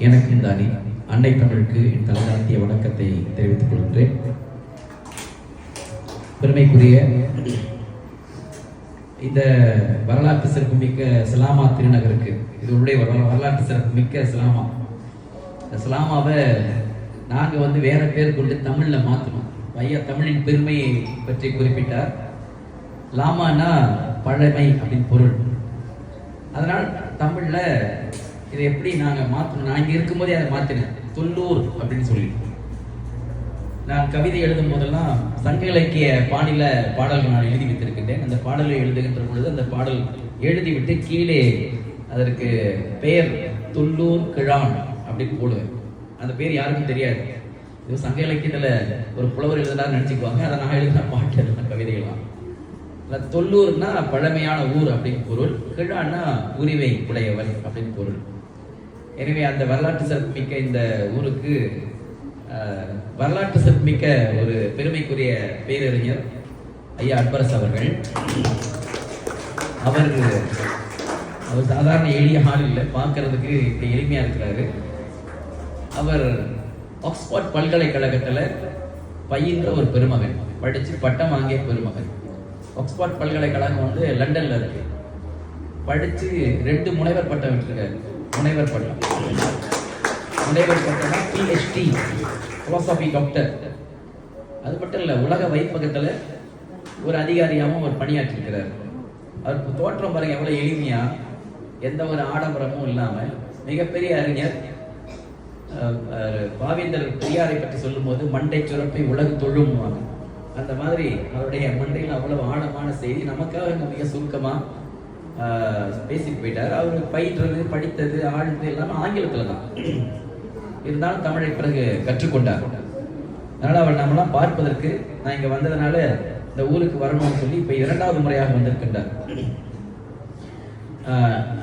எனக்கும் தானே அன்னை தமிழுக்கு என் தலைதாழ்த்திய வணக்கத்தை தெரிவித்துக் கொள்கின்றேன். பெருமைக்குரிய இந்த வரலாற்று சிறப்புமிக்க சிலாமா திருநகருக்கு, இது உடைய வரலாற்று சிறப்புமிக்க சிலாமா. இந்த சிலாமாவை நாங்கள் வேற பேர் கொண்டு தமிழில் மாற்றணும். ஐயா தமிழின் பெருமையை பற்றி குறிப்பிட்டார். லாமானா பழமை அப்படின்னு பொருள். அதனால் தமிழில் இதை எப்படி நாங்கள் மாற்றணும், நான் இங்கே இருக்கும்போதே அதை மாற்றினேன். தொல்லூர் அப்படின்னு சொல்லி நான் கவிதை எழுதும் போதெல்லாம் சங்க இலக்கிய பாணியில பாடல்கள் நான் எழுதி வைத்திருக்கின்றேன். அந்த பாடலை எழுதுகின்ற பொழுது அந்த பாடல் எழுதிவிட்டு கீழே அதற்கு பெயர் தொல்லூர் கிழான் அப்படின்னு போடுவேன். அந்த பேர் யாருக்கும் தெரியாது. இது சங்க இலக்கியத்துல ஒரு புலவர் எழுதுனான்னு நினைச்சுக்குவாங்க. அதை நான் எழுதின பாட்டு எழுதின கவிதைகள்லாம். தொல்லூர்னா பழமையான ஊர் அப்படின்னு பொருள், கிழான்னா உரிமை உடையவர் அப்படின்னு பொருள். எனவே அந்த வரலாற்று சிறப்புமிக்க இந்த ஊருக்கு வரலாற்று சிறப்புமிக்க ஒரு பெருமைக்குரிய பேரறிஞர் ஐயா அட்பரசு அவர்கள். அவர் சாதாரண எளிய ஆள் இல்லை, பார்க்கறதுக்கு இப்படி எளிமையா இருக்கிறாரு. அவர் ஆக்ஸ்போர்ட் பல்கலைக்கழகத்தில் பயின்ற ஒரு பெருமகன், படித்து பட்டம் வாங்கிய பெருமகன். ஆக்ஸ்போர்ட் பல்கலைக்கழகம் லண்டன்ல இருக்கு. படித்து 2 முனைவர் பட்டம் விட்டுருக்காரு. முனைவர் பட்டம் PhD பிலாசபி டாக்டர். அது மட்டும் இல்லை, உலக வைப்பகத்தில் ஒரு அதிகாரியாகவும் அவர் பணியாற்றிருக்கிறார். அவருக்கு தோற்றம் பாருங்க எவ்வளவு எளிமையா, எந்த ஒரு ஆடம்பரமும் இல்லாமல் மிகப்பெரிய அறிஞர். பாவேந்தர் பெரியாரை பற்றி சொல்லும் போது மண்டை சுரப்பை உலகு தொழும், அந்த மாதிரி அவருடைய மண்டையில் அவ்வளவு ஆழமான செய்தி நமக்காக மிக சுருக்கமா பேசிட்டு போயிட்டார். அவர் பயின்றது, படித்தது, ஆழ்ந்தது எல்லாமே ஆங்கிலத்துல தான். இருந்தாலும் தமிழை பிறகு கற்றுக்கொண்டார். அதனால அவர் நம்மளாம் பார்ப்பதற்கு நான் இங்க வந்ததுனால இந்த ஊருக்கு வரணும்னு சொல்லி இப்ப 2வது முறையாக வந்திருக்கின்றார்.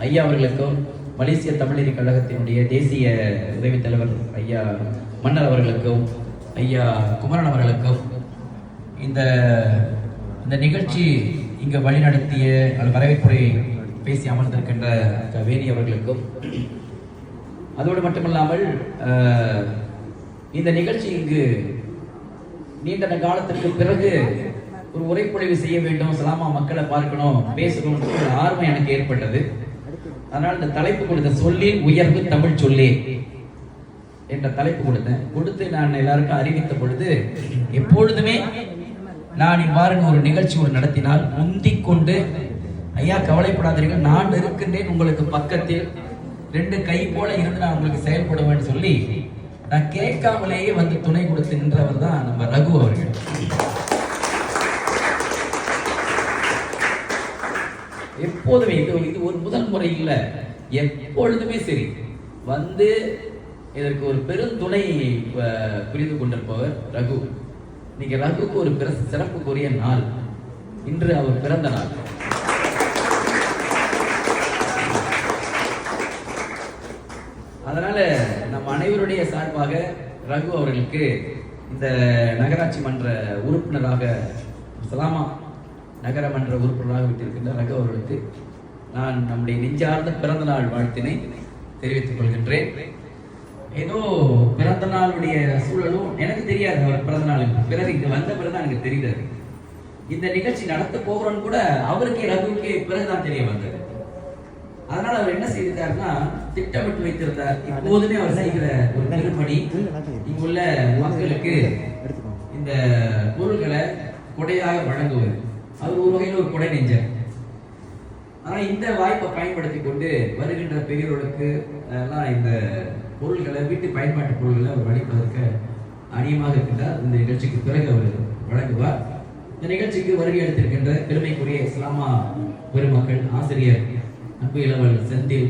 ஐயா அவர்களுக்கும் மலேசிய தமிழறி கழகத்தினுடைய தேசிய உதவி தலைவர் ஐயா மன்னர் அவர்களுக்கும் ஐயா குமரன் அவர்களுக்கும் இந்த நிகழ்ச்சி இங்க வழிநடத்திய வரவேற்புரை பேசி அமர்ந்திருக்கின்ற வேணி அவர்களுக்கும், அதோடு மட்டுமல்லாமல் இந்த நிகழ்ச்சி இங்கு நீண்ட காலத்திற்கு பிறகு ஒரு உரைப்பொழிவு செய்ய வேண்டும், சிலாமா மக்களை பார்க்கணும், பேசணும் ஆர்வம் எனக்கு ஏற்பட்டது. அதனால் இந்த தலைப்பு கொடுத்த சொல்லில் உயர்வு தமிழ் சொல்லே என்ற தலைப்பு கொடுத்து நான் எல்லாருக்கும் அறிவித்த பொழுது, எப்பொழுதுமே நான் இவ்வாறு ஒரு நிகழ்ச்சி நடத்தினால் முந்திக் கொண்டு ஐயா கவலைப்படாதீர்கள், நான் இருக்கின்றேன் உங்களுக்கு பக்கத்தில், 2 கை போல இருந்து நான் உங்களுக்கு செயல்படுவேன்னு சொல்லி நான் கேட்காமலேயே துணை கொடுத்து நின்றவர் தான் நம்ம ரகு அவர்கள். எப்போதுமே இது ஒரு முதல் முறை இல்லை, எப்பொழுதுமே சரி இதற்கு ஒரு பெருந்துணை புரிந்து கொண்டிருப்பவர் ரகு. இன்னைக்கு ரகுக்கு ஒரு சிறப்புக்குரிய நாள், இன்று அவர் பிறந்த நாள். அதனால நம் அனைவருடைய சார்பாக ரகு அவர்களுக்கு இந்த நகராட்சி மன்ற உறுப்பினராக, சிலாமா நகரமன்ற உறுப்பினராக விட்டிருக்கின்ற ரகு அவர்களுக்கு நான் நம்முடைய நெஞ்சார்ந்த பிறந்த நாள் வாழ்த்தினை தெரிவித்துக் கொள்கின்றேன். ஏதோ பிறந்த நாளுடைய சூழலும் எனக்கு தெரியாது. அவர் பிறந்த நாள் பிறகு இங்க வந்த பிறகுதான் எனக்கு தெரியாது. இந்த நிகழ்ச்சி நடத்த போகிறோன்னு கூட அவருக்கே ரகுவுக்கே பிறகுதான் தெரிய வந்தது. அதனால அவர் என்ன செய்திருக்காருன்னா, திட்டமிட்டு வைத்திருந்தார். இப்போதுமே அவர் செய்கிற ஒரு பெரும்பணி, இங்குள்ள மக்களுக்கு இந்த பொருள்களை கொடையாக வழங்குவது. அவர் ஒரு வகையில் ஒரு கொடை நெஞ்சர். ஆனா இந்த வாய்ப்பை பயன்படுத்தி கொண்டு வருகின்ற பெரியவர்களுக்கு எல்லாம் இந்த பொருள்களை, வீட்டு பயன்பாட்டு பொருள்களை அவர் வழங்குவதற்கு அணியமாக இருக்கின்றார். இந்த நிகழ்ச்சிக்கு பிறகு அவர் வழங்குவார். இந்த நிகழ்ச்சிக்கு வருகை எடுத்திருக்கின்ற பெருமைக்குரிய இஸ்லாமா பெருமக்கள், ஆசிரியர் அன்பு இளவல் செந்தில்,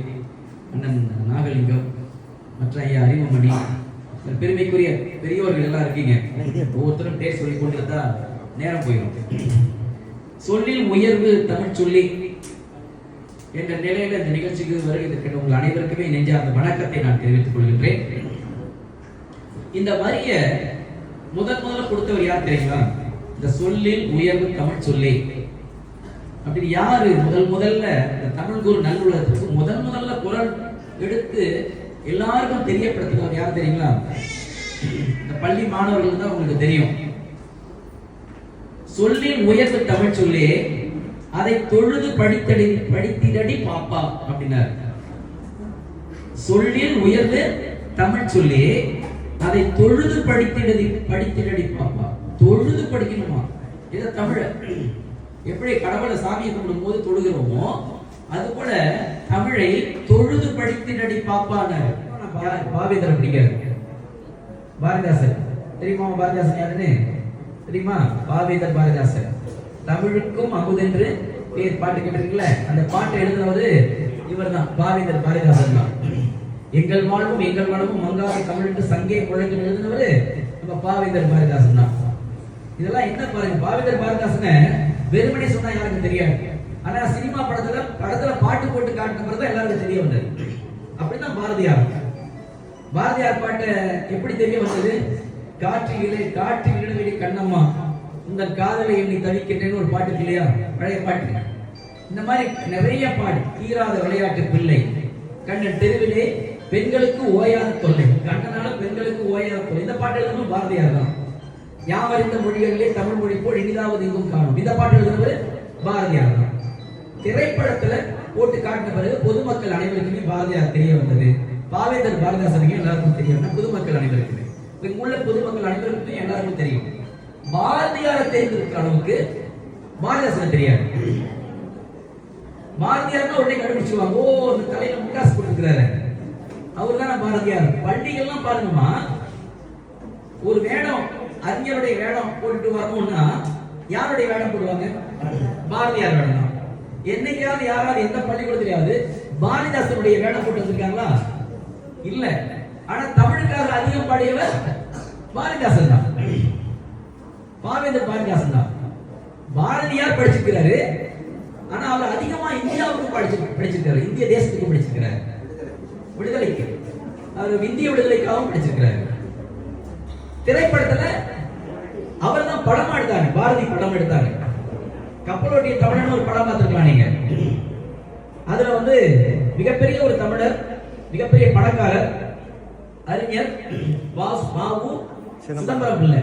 அண்ணன் நாகலிங்கம், மற்ற ஐயா அறிவுமணி, பெருமைக்குரிய பெரியவர்கள் எல்லாம் இருக்கீங்க. ஒவ்வொருத்தரும் பேர் சொல்லி கொண்டிருந்தா நேரம் போயிடும். சொல்லில் உயர்வு தமிழ் சொல்லி என்ற நிலையில இந்த நிகழ்ச்சிக்கு வருகை இருக்கின்ற உங்கள் அனைவருக்குமே நெஞ்சார்ந்த வணக்கத்தை நான் தெரிவித்துக் கொள்கின்றேன். இந்த வரிய முதல்ல கொடுத்தவர் யார் தெரியுமா? இந்த சொல்லில் உயர்வு தமிழ் சொல்லி அப்படி யாரு முதல்ல தமிழ் குரு நல்லுலகத்துக்கு முதல்ல குரல் எடுத்து எல்லாருக்கும் தெரியப்படுத்துவார். யார் தெரியுங்களா? இந்த பள்ளி மாணவர்கள் தான் உங்களுக்கு தெரியும். சொல்லின் உயர்வு தமிழ் சொல்லே, அதை தொழுது படித்திடடி பாப்பா அப்படின்னார். சொல்லில் உயர்வு தமிழ் சொல்லே, அதை தொழுது படித்திடடி பாப்பா. தொழுது படிக்கணுமா? இதை தமிழ எப்படி கடவுளை சாமியை கும்பிடும் போது தொழுகிறோமோ அது போல தமிழை தொழுது படித்திடடி பாப்பான்னாரு. பாவேந்தர் படிக்கிறார். பாரதிதாசன் தெரியுமா? பாரதிதாசன் யாருன்னு தெரியுமா? பாவேந்தர் பாரதிதாசன். தமிழுக்கும் அமுதென்று பேர் பாட்டு கேட்டிருக்கீங்களா? அந்த பாட்டை எழுதுனது இவர் தான், பாவேந்தர் பாரதிதாசன் தான். எங்கள் வாழ்வும் மங்காத தமிழ் சங்கே குழந்தை எழுதினவரு நம்ம பாவேந்தர் பாரதிதாசன் தான். இதெல்லாம் என்ன பாருங்க, பாவேந்தர் பாரதிதாசனை வெறுமனே சொன்னா யாருக்கும் தெரியாது. ஆனா சினிமா படத்துல பாட்டு போட்டு காட்டின பிறகு எல்லாருக்கும் தெரிய வந்தது. அப்படிதான் பாரதியார் பாட்டை எப்படி தெரிய வந்தது? காற்றில் இளவெளி கண்ணம்மா உங்கள் காதலை எண்ணி தவிக்கின்றேன்னு ஒரு பாட்டு இல்லையா? பழைய பாட்டு. இந்த மாதிரி நிறைய பாட்டு. தீராத விளையாட்டு பிள்ளை, கண்ணன் தெருவிலே பெண்களுக்கு ஓயாத தொல்லை, கண்ணனால பெண்களுக்கு ஓயாத தொல்லை. இந்த பாட்டு எழுதணும் பாரதியார் தான். யாவறிந்த மொழிகளிலே தமிழ் மொழி போல் இனிதாவது இங்கும் காணும். இந்த பாட்டு எழுதுனது பாரதியார் தான். திரைப்படத்துல போட்டு காட்டின பிறகு பொதுமக்கள் அனைவருக்குமே பாரதியார் தெரிய வந்தது. பாவேந்தர் பாரதிதாசனுக்கு எல்லாருக்கும் தெரியும். பொதுமக்கள் அனைவருக்குமே, இங்குள்ள பொதுமக்கள் அனைவருக்குமே எல்லாருக்கும் தெரியும். பாரதியாரை தேர்ந்தெடுக்கிற அளவுக்கு பாரதிதாசனை தெரியாது. பாரதியார்னா உடனே கண்டுபிடிச்சுவாங்க, ஓ இந்த தலையில முட்டாசு போட்டுக்கிறாரு, அவர் தான் பாரதியார். பள்ளிகள்லாம் பாருங்கம்மா, ஒரு வேடம் அறிஞருடைய வேடம் போட்டுட்டு வரணும்னா யாருடைய வேடம் போடுவாங்க? பாரதியார் வேடம் தான். என்னைக்காவது யாராவது எந்த பள்ளிக்கூடத்திலாவது பாரதிதாசனுடைய வேடம் போட்டு வந்திருக்காங்களா? இல்ல. ஆனா தமிழுக்காக அதிகம் பாடியவர் பாரதிதாசன் தான், பாவேந்தர் பாரதிதாசன் தான். பாரதியார் படிச்சிருக்கிறாரு, ஆனா அவர் அதிகமா இந்தியாவுக்கு படிச்சிருக்காரு, இந்திய தேசத்துக்கு படிச்சிருக்கிறாரு, விடுதலைக்கு, அவர் இந்திய விடுதலைக்காகவும் படிச்சிருக்கிறாரு. திரைப்படத்துல அவர் தான் படம் எடுத்தாங்க, பாரதி படம் எடுத்தாங்க. கப்பலோட்டிய தமிழன் ஒரு படம் பார்த்திருக்கலாம் நீங்க. அதுல மிகப்பெரிய ஒரு தமிழர், மிகப்பெரிய பணக்காரர், அறிஞர் பாபு சிதம்பரம் பிள்ளை.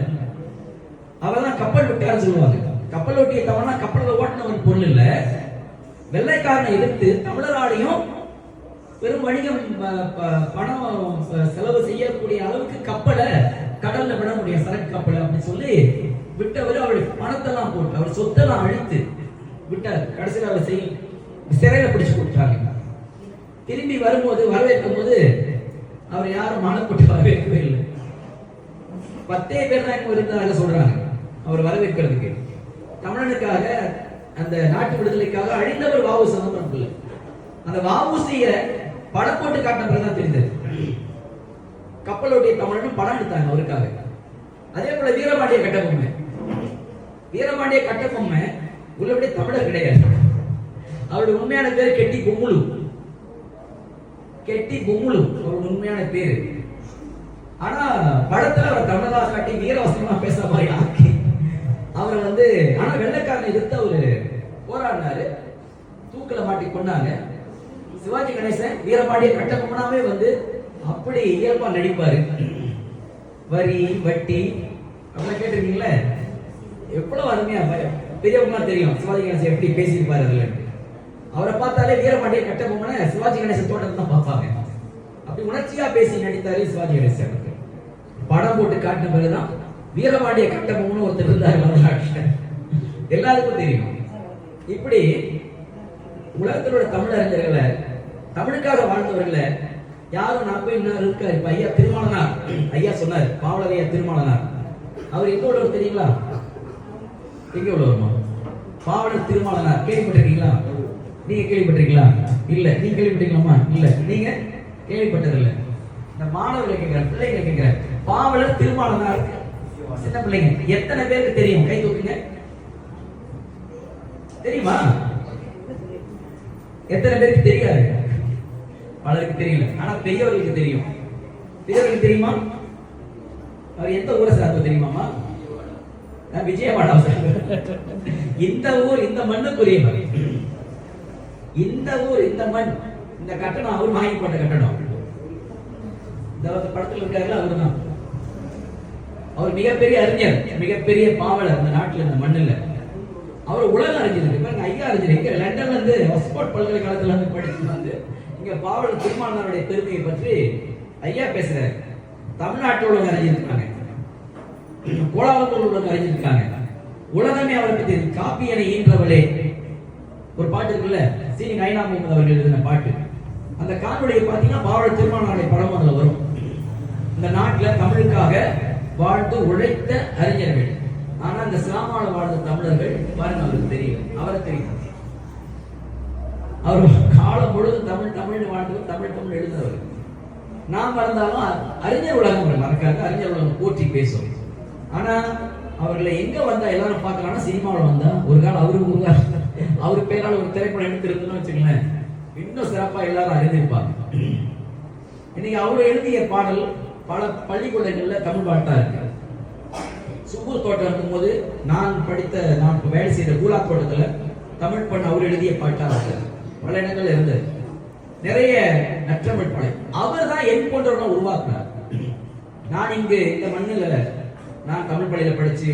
அவர் தான் கப்பல் விட்டார் சொல்லுவாங்க. கப்பலோட்டிய தமிழனா கப்பலில் ஓட்டின ஒரு பொருள் இல்ல. வெள்ளைக்காரனை எதிர்த்து தமிழராலையும் பெரும் வணிகம் பணம் செலவு செய்யக்கூடிய அளவுக்கு கப்பலை கடல்ல விட முடியும், சரக்கு கப்பலை அப்படின்னு சொல்லி விட்டவர். அவருடைய பணத்தெல்லாம் போட்டு அவர் சொத்தெல்லாம் அழித்து விட்டார். கடைசியில் அவர் சிறையில பிடிச்சு கொடுத்தாங்க. திரும்பி வரும்போது வரவேற்கும் போது அவர் யாரும் மானப்பட்டு வரவேற்கவே இல்லை. 10 பேர் தான் இருந்தாங்க சொல்றாங்க அவர் வரவேற்கிறதுக்கு. தமிழனுக்காக, அந்த நாட்டு விடுதலைக்காக அழிந்தவர் வாவு சிதம்பரம் பிள்ளை. அந்த வாவுசிய படம் போட்டு காட்டின பிறகுதான் தெரிந்தது. கப்பலோட்டிய தமிழனும் படம் எடுத்தாங்க அவருக்காக. அதே போல வீரபாண்டிய கட்டபொம்மை உள்ளபடி தமிழர் கிடையாது. அவருடைய உண்மையான பேர் கெட்டி பொம்முலு. அவருடைய உண்மையான பேரு. ஆனா படத்துல அவர் தமிழராக காட்டி வீரவசனமா பேசுற மாதிரி ஆக்கி அவர் ஆனா வெள்ளைக்காரனை எதிர்த்து அவரு போராடினாரு. தூக்கில மாட்டி கொண்டாங்க. சிவாஜி கணேசன் வீரபாண்டிய கட்டபொம்மனாவே அப்படி இயல்பா நடிப்பாரு. வரி வட்டி அப்படிலாம் கேட்டிருக்கீங்களே, எவ்வளவு அருமையா பெரியவங்களா தெரியும் சிவாஜி கணேசன் எப்படி பேசியிருப்பாரு. அதுல அவரை பார்த்தாலே வீரபாண்டிய கட்டபொம்மனை சிவாஜி கணேசன் தோட்டத்தை தான் பார்ப்பாங்க. அப்படி உணர்ச்சியா பேசி நடித்தாரு சிவாஜி கணேசன். படம் போட்டு காட்டின பிறகுதான் வீரபாண்டிய கட்டபொம்மன் ஒருத்தர் இருந்தார் வரலாற்று எல்லாருக்கும் தெரியும். இப்படி உலகத்திலோட தமிழறிஞர்களை, தமிழுக்காக வாழ்ந்தவர்களை யாரும் நான் போய் இன்னும் இருக்காரு. இப்ப ஐயா திருமாலனார் ஐயா சொன்னார், பாவலரையா திருமாலனார். அவர் எங்க உள்ளவர் தெரியுங்களா? எங்க உள்ளவருமா? பாவலர் திருமாலனார் கேள்விப்பட்டிருக்கீங்களா? நீங்க கேள்விப்பட்டிருக்கீங்களா? இல்ல. நீங்க கேள்விப்பட்டீங்களாமா? இல்ல. நீங்க கேள்விப்பட்டதில்லை. இந்த மாணவர்களை கேட்கிறேன், பிள்ளைங்களை கேட்கிறேன், பாவலர் திருமாலனார் சின்ன பிள்ளைங்க எத்தனை பேருக்கு தெரியும்? கை தூக்குங்க. தெரியுமா? எத்தனை பேருக்கு தெரியாது? பலருக்கு தெரியல. ஆனா பெரியவர்களுக்கு தெரியும். பெரியவர்களுக்கு தெரியுமா? அவர் எந்த ஊரை சார்ந்த தெரியுமாமா? விஜயவாடா. இந்த ஊர், இந்த மண்ணுக்குரியவர். இந்த ஊர், இந்த மண், இந்த கட்டணம் அவர் வாங்கி போட்ட கட்டணம். இந்த படத்தில் இருக்காருல அவரு தான். அவர் மிகப்பெரிய அறிஞர், மிகப்பெரிய பாவலர் இந்த நாட்டில், இந்த மண்ணில். அவர் உலக அறிஞர். பாருங்க, ஐயா அறிஞர். இங்க லண்டன்ல இருந்து ஆக்ஸ்போர்ட் பல்கலைக்கழகத்துல இருந்து படிச்சு வந்து இங்க பாவலர் திருமாவளவனுடைய பெருமையை பற்றி ஐயா பேசுறாரு. தமிழ்நாட்டில் உள்ள அறிஞர் இருக்காங்க, கோலாலம்பூர் உள்ள அறிஞர் இருக்காங்க. உலகமே அவரை பத்தி காப்பியனை ஈன்றவளே ஒரு பாட்டு இருக்குல்ல, சீனி நைனா முகமது அவர்கள் எழுதின பாட்டு. அந்த காணொலியை பார்த்தீங்கன்னா பாவலர் திருமாவளவனுடைய படம் அதுல வரும். இந்த நாட்டில் தமிழுக்காக வாழ்ந்து உழைத்த அறிஞர்கள். ஆனா இந்த சிலாமால வாழ்ந்த தமிழர்கள் பாருங்க, அவருக்கு தெரியும், அவரை தெரியும். அவர் காலம் பொழுது தமிழ் தமிழ் வாழ்ந்து தமிழ் தமிழ் எழுந்தவர். நாம் மறந்தாலும் அறிஞர் உலகம் மறக்காது, அறிஞர் உலகம் போற்றி பேசும். ஆனா அவர்களை எங்க வந்தா எல்லாரும் பார்க்கலாம்னா சினிமாவில் வந்தா ஒரு காலம் அவரு பேரால் ஒரு திரைப்படம் எடுத்திருந்தோம்னு வச்சுக்கலேன், இன்னும் சிறப்பா எல்லாரும் அறிந்திருப்பாங்க. இன்னைக்கு அவர் எழுதிய பாடல் பல பள்ளிக்கூடங்கள்ல தமிழ் பாட்டா இருக்கு. சுப்பூர் தோட்டம் இருக்கும்போது நான் வேலை செய்த கூலா தோட்டத்துல தமிழ் பண்ண அவர் எழுதிய பாட்டா இருக்கு. பல இடங்கள்ல இருந்தது. நிறைய நற்றமிழ் படை அவர் தான் என் போன்றவர்கள் உருவாக்குனார். நான் இங்கு இந்த மண்ணில் நான் தமிழ் பள்ளியில படிச்சு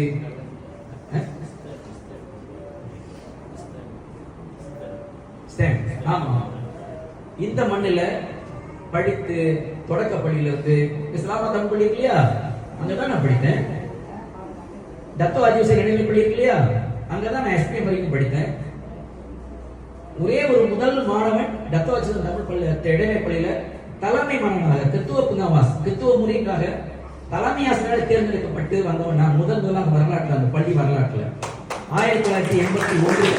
ஆமா இந்த மண்ணில் படித்து தொடக்க பள்ளியில இருந்து இஸ்லாமா தமிழ் பள்ளி இருக்கு இல்லையா, அங்கதான் நான் படித்தேன். தத்தோ ஆதிவாசி இடைநிலை பள்ளி இருக்கு இல்லையா, அங்கதான் நான் எஸ்பிஎம் வரைக்கும் படித்தேன். ஒரே ஒரு முதல் மாணவன் தத்தோ ஆதிவாசி தமிழ் பள்ளி இடைநிலை பள்ளியில தலைமை மாணவனாக கிறித்துவ புங்காவாஸ் கிறித்துவ முறைக்காக தலைமை ஆசிரியராக தேர்ந்தெடுக்கப்பட்டு வந்தவன் நான். முதலாக வரலாற்றுல, அந்த பள்ளி வரலாற்றுல 1981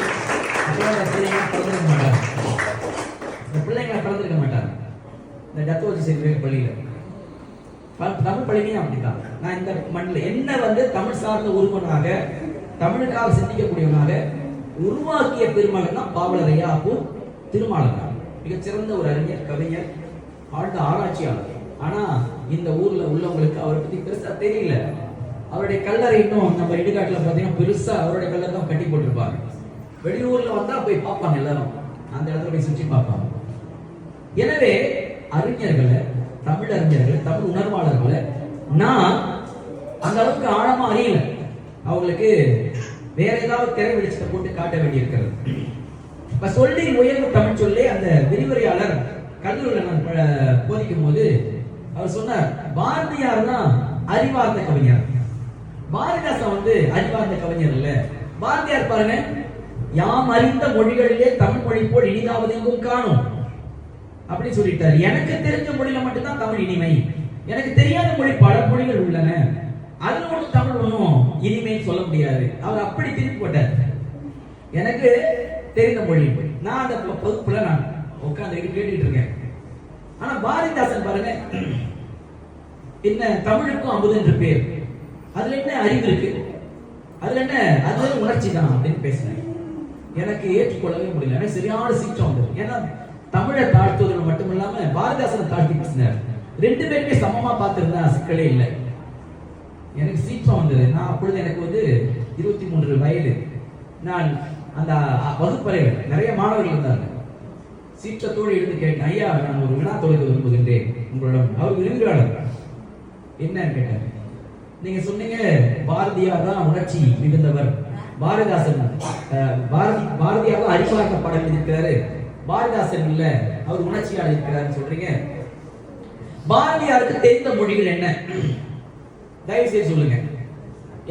பிறந்திருக்க மாட்டார், இந்த பிள்ளைங்களை பிறந்திருக்க மாட்டார். இந்த டத்தோஜி சேர்க்கிற பள்ளியில தமிழ் பள்ளியிலையும் அப்படித்தான். நான் இந்த மண்ணில் என்ன வந்து தமிழ் சார்ந்த ஒருவனாக, தமிழுக்காக சிந்திக்கக்கூடியவனாக உருவாக்கிய பெருமகன் தான் பாவலர் ஐயா அப்போ திருமாவளவன். மிகச்சிறந்த ஒரு அறிஞர், கவிஞர், ஆழ்ந்த ஆராய்ச்சியாளர். ஆனா இந்த ஊர்ல உள்ளவங்களுக்கு அவரை பத்தி பெருசா தெரியல. அவருடைய கல்லறை இன்னும் நம்ம இடுகாட்டுல பாத்தீங்கன்னா பெருசா அவருடைய கல்லறை தான் கட்டி போட்டிருப்பாங்க. வெளியூர்ல வந்தா போய் பார்ப்பாங்க, எல்லாரும் அந்த இடத்துல போய் சுற்றி பார்ப்பாங்க. எனவே அறிஞர்களை, தமிழ் அறிஞர்களை, தமிழ் உணர்வாளர்களை நான் அந்த அளவுக்கு ஆழமா அறியல. அவங்களுக்கு வேற ஏதாவது திரை வெளிச்சத்தை போட்டு காட்ட வேண்டி இருக்கிறது. இப்ப சொல்லி உயர்வு தமிழ் சொல்லி அந்த விரிவுரையாளர் கல்லூரியில் நான் போதிக்கும் போது அவர் சொன்னார், பாரதியார் தான் அறிவார்ந்த கவிஞர், பாரதிதாசன் வந்து அறிவார்ந்த கவிஞர் இல்ல. பாரதியார் பாருங்க, யாம் அறிந்த மொழிகளிலே தமிழ் மொழி போல் இனிதாவது எங்கும் காணும் அப்படின்னு சொல்லிட்டாரு. எனக்கு தெரிஞ்ச மொழியில மட்டும்தான் தமிழ் இனிமை, எனக்கு தெரியாத மொழி பல மொழிகள் உள்ளன, அதுல ஒன்றும் தமிழ் ஒன்றும் இனிமைன்னு சொல்ல முடியாது. அவர் அப்படி திருப்பி போட்டார். எனக்கு தெரிந்த மொழி, நான் அந்த பகுப்புல நான் உட்கார்ந்து கேட்டுட்டு இருக்கேன். ஆனா பாரதிதாசன் பாருங்க, என்ன தமிழுக்கும் அமுது என்று பேர், அதுல என்ன அறிவு இருக்கு, அதுல என்ன, அது உணர்ச்சி தான் அப்படின்னு பேசினேன். எனக்கு ஏற்றுக்கொள்ளவே முடியல. எனக்கு சரியான சீற்றம் வந்தது. ஏன்னா தமிழை தாழ்த்துவதில் மட்டும் இல்லாம பாரதிதாசனை தாழ்த்தி பேசினார். ரெண்டு பேருமே சமமா பார்த்திருந்தா சிக்கலே இல்லை. எனக்கு சீற்றம் வந்தது. நான் அப்பொழுது எனக்கு வந்து 23 வயது. நான் அந்த வகுப்பறையில் நிறைய மாணவர்கள் இருந்தாங்க. சீற்றத்தோடு எழுந்து கேட்டேன், ஐயா நான் ஒரு வினா தொழில் விரும்புகின்றேன் உங்களிடம். அவர் விரும்புகிறார். என்னன்னு கேட்டார். நீங்க சொன்னீங்க பாரதியார் தான் உணர்ச்சி மிகுந்தவர், பாரதிதாசன் பாரதியார் தான் அறிவார்ந்த படம் இருக்கிறாரு, பாரதிதாசன் இல்ல அவர் உணர்ச்சியாளர் இருக்கிறார் சொல்றீங்க. பாரதியாருக்கு தெரிந்த மொழிகள் என்ன, தயவு செய்து சொல்லுங்க.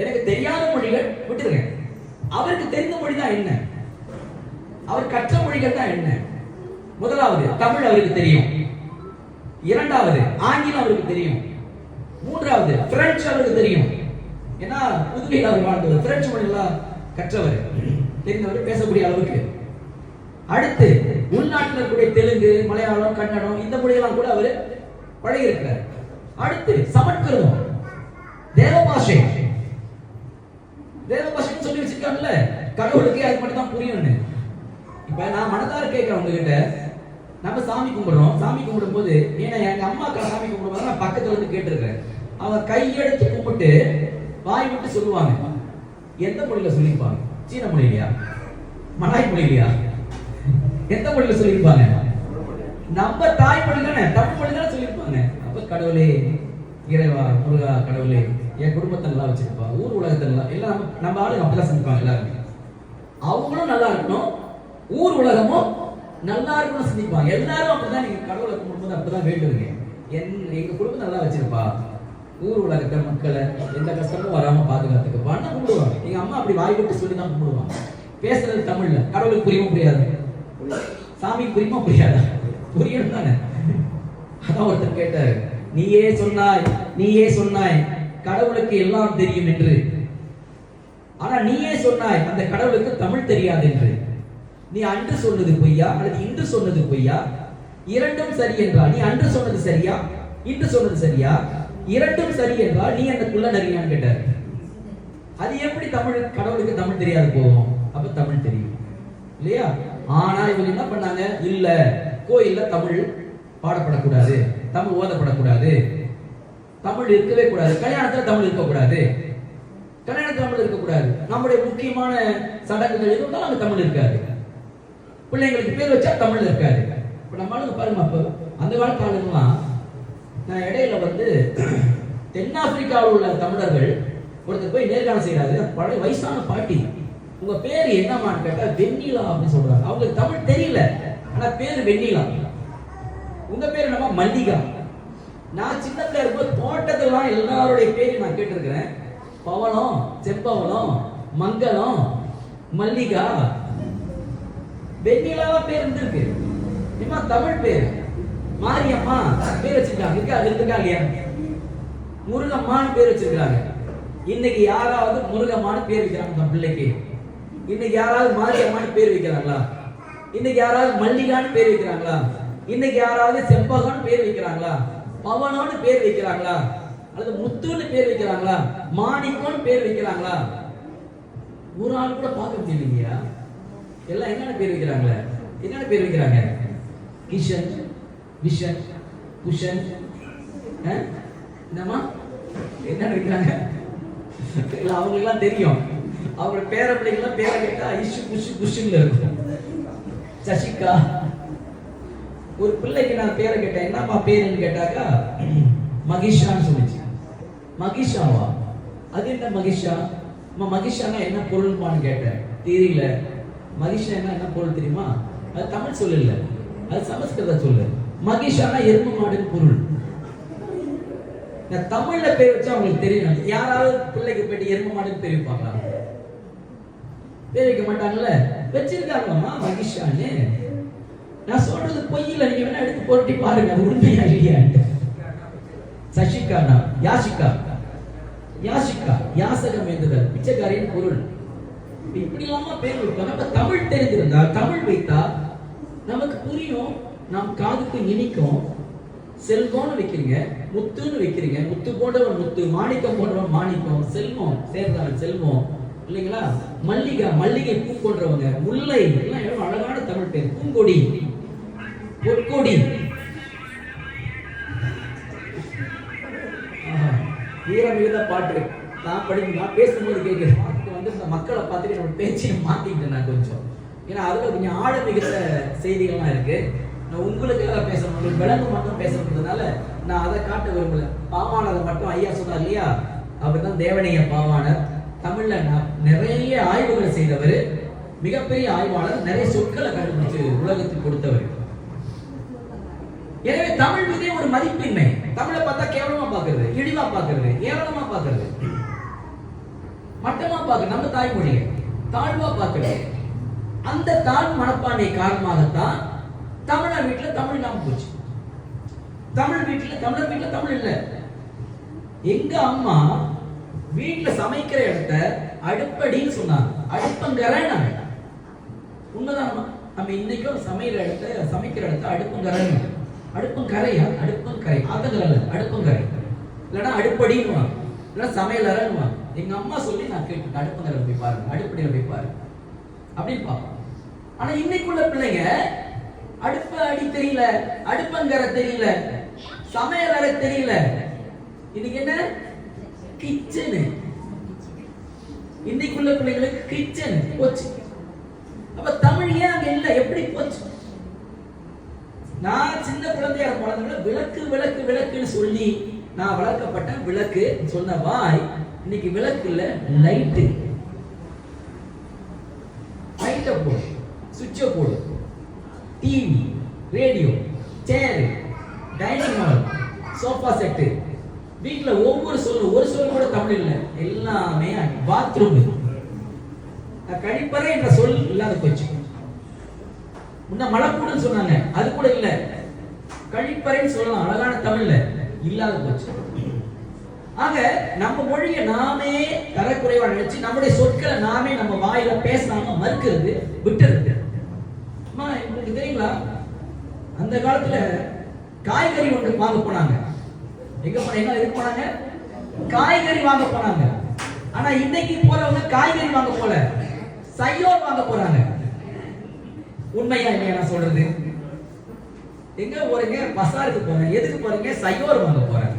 எனக்கு தெரியாத மொழிகள் விட்டுருங்க. அவருக்கு தெரிந்த மொழி தான் என்ன, அவர் கற்ற மொழிகள் தான் என்ன. முதலாவது தமிழ் அவருக்கு தெரியும், இரண்டாவது ஆங்கிலம் அவருக்கு தெரியும், மூன்றாவது பிரெஞ்சு அவருக்கு தெரியும். ஏன்னா புதுவையில் அவர் வாழ்ந்தவர், பிரெஞ்சு மொழியெல்லாம் கற்றவர், தெரிந்தவர், பேசக்கூடிய அளவுக்கு. அடுத்து உள்நாட்டில் இருக்கக்கூடிய தெலுங்கு, மலையாளம், கன்னடம் இந்த மொழியெல்லாம் கூட அவர் பழகி இருக்கிறார். அடுத்து சமஸ்கிருதம், தேவபாஷை, தேவபாஷைன்னு சொல்லி வச்சிருக்காங்கல்ல, கடவுளுக்கு அது மட்டும் தான் புரியும்னு. இப்ப நான் மனதார கேட்கிறேன் உங்ககிட்ட, நம்ம சாமி கும்பிடுறோம், சாமி கும்பிடும் போது, ஏன்னா எங்க அம்மா சாமி கும்பிடுவாங்க, நான் பக்கத்துல இருந்து கேட்டிருக்கேன். அவங்க கையெடுத்து கும்பிட்டு வாய் விட்டு சொல்லுவாங்க. எந்த மொழியில சொல்லியிருப்பாங்க? சீன மொழியிலையா, மலாய் மொழியிலையா, எந்த மொழியில சொல்லியிருப்பாங்க? நம்ம தாய்மொழி தானே, தமிழ் மொழி தானே சொல்லியிருப்பாங்க. அப்ப கடவுளே, இறைவா, முருகா, கடவுளே என் குடும்பத்தை நல்லா வச்சிருப்பா, ஊர் உலகத்தை நல்லா, எல்லாம் நம்ம ஆளுங்க அப்படிதான் சந்திப்பாங்க. எல்லாருமே அவங்களும் நல்லா இருக்கணும், ஊர் உலகமும் நல்லா இருக்கணும் சிந்திப்பாங்க. எல்லாரும் அப்படிதான் நீங்க கடவுளை கும்பிடும்போது அப்படிதான் வேண்டுவீங்க. எங்க குடும்பத்தை நல்லா வச்சிருப்பா, ஊர் உலகத்தை மக்களை எந்த கஷ்டமும் வராம பாதுகாத்துக்கு பண்ண கும்பிடுவாங்க. எங்க அம்மா அப்படி வாய் விட்டு சொல்லி தான் கும்பிடுவாங்க. பேசுறது தமிழ்ல, கடவுளுக்கு புரியுமா புரியாது, சாமி புரியுமா புரியாதா, புரியணும் தானே. அதான் ஒருத்தர் கேட்டாரு, நீயே சொன்னாய் கடவுளுக்கு எல்லாம் தெரியும் என்று, ஆனா நீயே சொன்னாய் அந்த கடவுளுக்கு தமிழ் தெரியாது என்று. நீ அன்று சொன்னது பொய்யா அல்லது இன்று சொன்னது பொய்யா? இரண்டும் சரி என்றால் நீ அன்று சொன்னது சரியா, இன்று சொன்னது சரியா? இரண்டும் சரி என்றால் நீ அந்த குள்ள நரியான்னு கேட்டார். அது எப்படி கடவுளுக்கு தமிழ் தெரியாது போகும்? அப்ப தமிழ் தெரியும் இல்லையா? ஆனா இவங்க என்ன பண்ணாங்க, இல்ல கோயில்ல தமிழ் பாடப்படக்கூடாது, தமிழ் ஓதப்படக்கூடாது, தமிழ் இருக்கவே கூடாது, கல்யாணத்துல தமிழ் இருக்கக்கூடாது, கல்யாணத்துல தமிழ் இருக்கக்கூடாது, நம்முடைய முக்கியமான சடங்குகள் இருந்தாலும் அங்க தமிழ் இருக்காது, பிள்ளைங்களுக்கு பேர் வச்சா தமிழ் இருக்காது. இப்ப நம்மளுக்கு பாருங்க, அப்ப அந்த காலத்தாலாம் நான் இடையில தென்னாப்பிரிக்காவில் உள்ள தமிழர்கள் ஒருத்தர் போய் நேர்காணல் செய்யறாரு. பழைய வயசான பாட்டி, உங்க பேர் என்னமான்னு கேட்டா வெண்ணிலா அப்படின்னு சொல்றாங்க. அவங்களுக்கு தமிழ் தெரியல, ஆனா பேரு வெண்ணிலா. உங்க பேர் என்னமா? மல்லிகா. நான் சின்ன பிள்ளை இருக்கும்போது தோட்டத்தெல்லாம் எல்லாருடைய பேரையும் நான் கேட்டிருக்கிறேன். பவளம், செம்பவளம், மங்களம், மல்லிகா, வெண்ணிலாவா பேர் இருந்திருக்கு. இம்மா தமிழ் பேர். மாரியம்மா பேர் வச்சிருக்காங்க, இருக்கா இல்லையா? முருகம்மான்னு பேர் வச்சிருக்காங்க. இன்னைக்கு யாராவது முருகம்மான்னு பேர் வைக்கிறாங்க தன் பிள்ளைக்கு? இன்னைக்கு யாராவது மாரியம்மான்னு பேர் வைக்கிறாங்களா? இன்னைக்கு யாராவது மல்லிகான்னு பேர் வைக்கிறாங்களா? இன்னைக்கு யாராவது செம்பகம்னு பேர் வைக்கிறாங்களா? பவனோன்னு பேர் வைக்கிறாங்களா? அல்லது முத்துன்னு பேர் வைக்கிறாங்களா? மாணிக்கம்னு பேர் வைக்கிறாங்களா? ஒரு ஆள் கூட பார்க்க முடியலையா? எல்லாம் என்னென்ன பேர் வைக்கிறாங்களே? என்னென்ன பேர் வைக்கிறாங்க? கிஷன், விஷன், குஷன், என்னமா என்ன வைக்கிறாங்க? அவங்களுக்கு எல்லாம் தெரியும். அவங்க பேர பிள்ளைங்கெல்லாம் பேரை கேட்டா இஷு குஷு குஷுன்னு இருக்கும். சசிகா. ஒரு பிள்ளைக்கு நான் பேரை கேட்டேன், என்னப்பா பேருன்னு கேட்டாக்கா மகிஷான்னு சொல்லிச்சு. மகிஷாவா? அது என்ன மகிஷா? மகிஷானா என்ன பொருள்மான்னு கேட்டேன், தெரியல. மகிஷா என்ன பொருள் தெரியுமா? அது தமிழ் சொல்லு இல்ல, அது சமஸ்கிருத சொல்லு. மகிஷானா எருமை மாடுன்னு பொருள். தமிழ்ல பேர் வச்சா அவங்களுக்கு தெரியும். யாராவது பிள்ளைக்கு போயிட்டு எருமை மாடுன்னு பேர் வைப்பாங்களா? பேர் வைக்க மாட்டாங்கல்ல. வச்சிருக்காங்கம்மா மகிஷான்னு. நான் சொல்றது பொய்யில, நீங்க வேணா எடுத்து போட்டி பாருங்க, அது உண்மையா இல்லையான்னு. சசிகானா யாசிகா, யாசிகா யாசகம் என்றுதல், பிச்சைக்காரின் பொருள். இப்படி இல்லாம பேர் வைப்போம். நம்ம தமிழ் தெரிஞ்சிருந்தா, தமிழ் வைத்தா நமக்கு புரியும், நாம் காதுக்கு இனிக்கும். செல்வம்னு வைக்கிறீங்க, முத்துன்னு வைக்கிறீங்க, முத்து போன்றவன் முத்து, மாணிக்கம் போன்றவன் மாணிக்கம், செல்வம் சேர்ந்தவன் செல்வம் இல்லைங்களா? மல்லிகா, மல்லிகை பூ போன்றவங்க, முல்லை எல்லாம் எவ்வளவு அழகான தமிழ் பேர். பூங்கொடி, பொற்கொடி. வீரமிகுந்த பாட்டு நான் நான் பேசும்போது கேட்கிறேன். இந்த மக்களை பார்த்துட்டு நம்ம பேச்சையை மாத்திக்கிட்டேன் நான் கொஞ்சம். ஏன்னா அதுல கொஞ்சம் ஆழ மிகுந்த செய்திகள்லாம் இருக்கு. நான் உங்களுக்காக பேசணும், உங்களுக்கு விளங்கு மட்டும் பேசணுன்றதுனால நான் அதை காட்ட விரும்பல. பாவாணரை மட்டும் ஐயா சொன்னார் இல்லையா, அவர் தேவனைய பாவாணர். தமிழ்ல நிறைய ஆய்வுகள் செய்தவர், மிகப்பெரிய ஆய்வாளர், நிறைய சொற்களை கண்டுபிடிச்சு உலகத்துக்கு கொடுத்தவர். எனவே தமிழ் மீதே ஒரு மதிப்பின்மை. தமிழை பார்த்தா கேவலமா பாக்குறது, இழிவா பாக்குறது, ஏளனமா பாக்குறது, மட்டமா பாக்குறது, நம்ம தாய்மொழியை தாழ்வா பாக்குறது. அந்த தாழ்வு மனப்பான்மை காரணமாகத்தான் தமிழர் வீட்டுல தமிழ் இல்லாம போச்சு. தமிழர் வீட்டுல தமிழ் இல்ல. எங்க அம்மா வீட்டுல சமைக்கிற இடத்த அடுப்படின்னு சொன்னாங்க, அடுப்பங்கரைனாங்க. உண்மைதான். நம்ம இன்னைக்கும் சமைக்கிற இடத்த அடுப்பங்கரைன்னு. அடுப்பங்கரையா? அடுப்பங்கரை ஆத்தங்கரை, அடுப்பங்கரை இல்லைன்னா அடுப்படின்னு, இல்லைன்னா சமையல் அறைன்னு. எங்க அம்மா சொல்லி நான் கேட்டு அடுப்பங்கரை போய் பாருங்க, அடுப்படியில போய் பாருங்க அப்படின்னு பார்ப்போம். ஆனா இன்னைக்குள்ள பிள்ளைங்க அடுப்பு அடி தெரியல, அடுப்பங்கரை தெரியல, சமையல் அறை தெரியல. இன்னைக்கு என்ன? கிச்சனு. இன்னைக்குள்ள பிள்ளைங்களுக்கு கிச்சன் போச்சு. அப்ப தமிழ் ஏன் அங்க இல்ல? எப்படி போச்சு? நான் சின்ன குழந்தையா வளர்ந்தோட விளக்கு விளக்கு விளக்குன்னு சொல்லி நான் வளர்க்கப்பட்ட விளக்கு சொன்ன வாய் இன்னைக்கு விளக்கு இல்ல, லைட்டு. லைட்டை போடு, சுவிட்சை போடு, டிவி, ரேடியோ, சேர், டைனிங் ஹால், சோஃபா செட்டு, வீட்டுல ஒவ்வொரு சொல்லு, ஒரு சொல் கூட தமிழ் இல்லை, எல்லாமே பாத்ரூம். கழிப்பறை என்ற சொல் இல்லாத போச்சு. முன்ன மலக்கூடன்னு சொன்னாங்க, அது கூட இல்ல. கழிப்பறைன்னு சொல்லலாம் அழகான தமிழ்ல, இல்லாத போச்சு. ஆக நம்ம மொழியை நாமே தரக்குறைவா நினைச்சு நம்முடைய சொற்களை நாமே நம்ம வாயில பேசாம மறுக்கிறது, விட்டுறது. உங்களுக்கு தெரியுங்களா, அந்த காலத்துல காய்கறி ஒன்று வாங்க போனாங்க. எங்க போனாங்க? எதுக்கு போனாங்க? காய்கறி வாங்க போனாங்க. ஆனா இன்னைக்கு போறவங்க காய்கறி வாங்க போல, சையோர் வாங்க போறாங்க. உண்மையா இல்லையா நான் சொல்றது? எங்க போறீங்க? பசாருக்கு போறேன். எதுக்கு போறீங்க? சையோர் வாங்க போறேன்.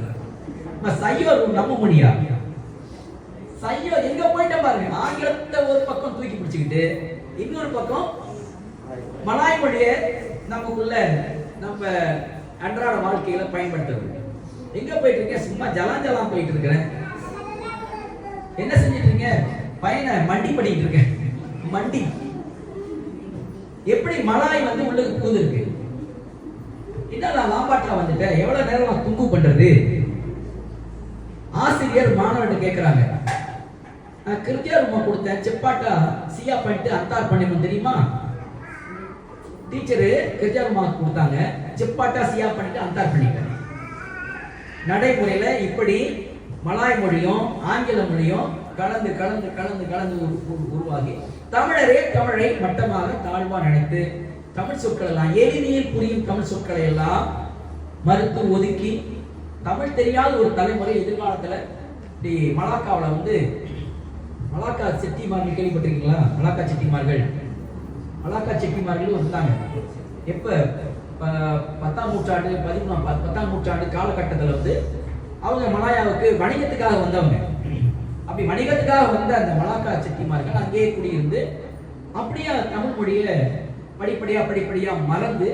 சையோர் நம்ப முடியா? சையோர் எங்க போயிட்ட பாருங்க. ஆங்கிலத்தை ஒரு பக்கம் தூக்கி பிடிச்சுக்கிட்டு இன்னொரு பக்கம் மலாய் மொழியை நமக்குள்ள நம்ம அன்றாட வாழ்க்கையில பயன்படுத்துறது. எங்க போயிட்டு இருக்கேன்? சும்மா ஜலாம் போயிட்டு இருக்கிறேன். என்ன செஞ்சிட்டு இருக்கீங்க? பையனை மண்டி பண்ணிட்டு இருக்கேன். மண்டி எப்படி மலாய் வந்து உள்ளுக்கு பூந்துருக்கு. என்னடா லாம்பாட்டா வந்துட்டேன், எவ்வளவு நேரம் நான் துங்கு பண்றது? ஆசிரியர் மாணவர்கிட்ட கேட்கிறாங்க, நான் கிருத்தியா ரூமா கொடுத்தேன், செப்பாட்டா சியா பண்ணிட்டு அத்தார் பண்ணிக்கணும் தெரியுமா? டீச்சரு கிருத்தியா ரூமா கொடுத்தாங்க, செப்பாட்டா சியா பண்ணிட்டு அத்தார் பண்ணிட்டேன். நடைமுறையில இப்படி மலாய் மொழியும் ஆங்கில மொழியும் கலந்து கலந்து கலந்து கலந்து உருவாகி தமிழரே தமிழை மட்டமாக தாழ்வா நினைத்து தமிழ் சொற்கள் எல்லாம் எளிமையில் புரியும் தமிழ் சொற்களை எல்லாம் மறுத்து ஒதுக்கி தமிழ் தெரியாத ஒரு தலைமுறை எதிர்காலத்துல மலாக்காவில் வந்து மலாக்கா செட்டிமார்கள் கேள்விப்பட்டிருக்கீங்களா? மலாக்கா செட்டிமார்கள் வந்தாங்க. எப்ப 10ஆம் நூற்றாண்டு 10ஆம் நூற்றாண்டு காலகட்டத்தில் வந்து அவங்க மலாயாவுக்கு வணிகத்துக்காக வந்தவங்க. அப்படி வணிகத்துக்காக வந்த அந்த மலாக்கா செட்டிமார்கள் அங்கேயே குடியிருந்து அப்படியே தமிழ் மொழியை படிப்படியா மறந்து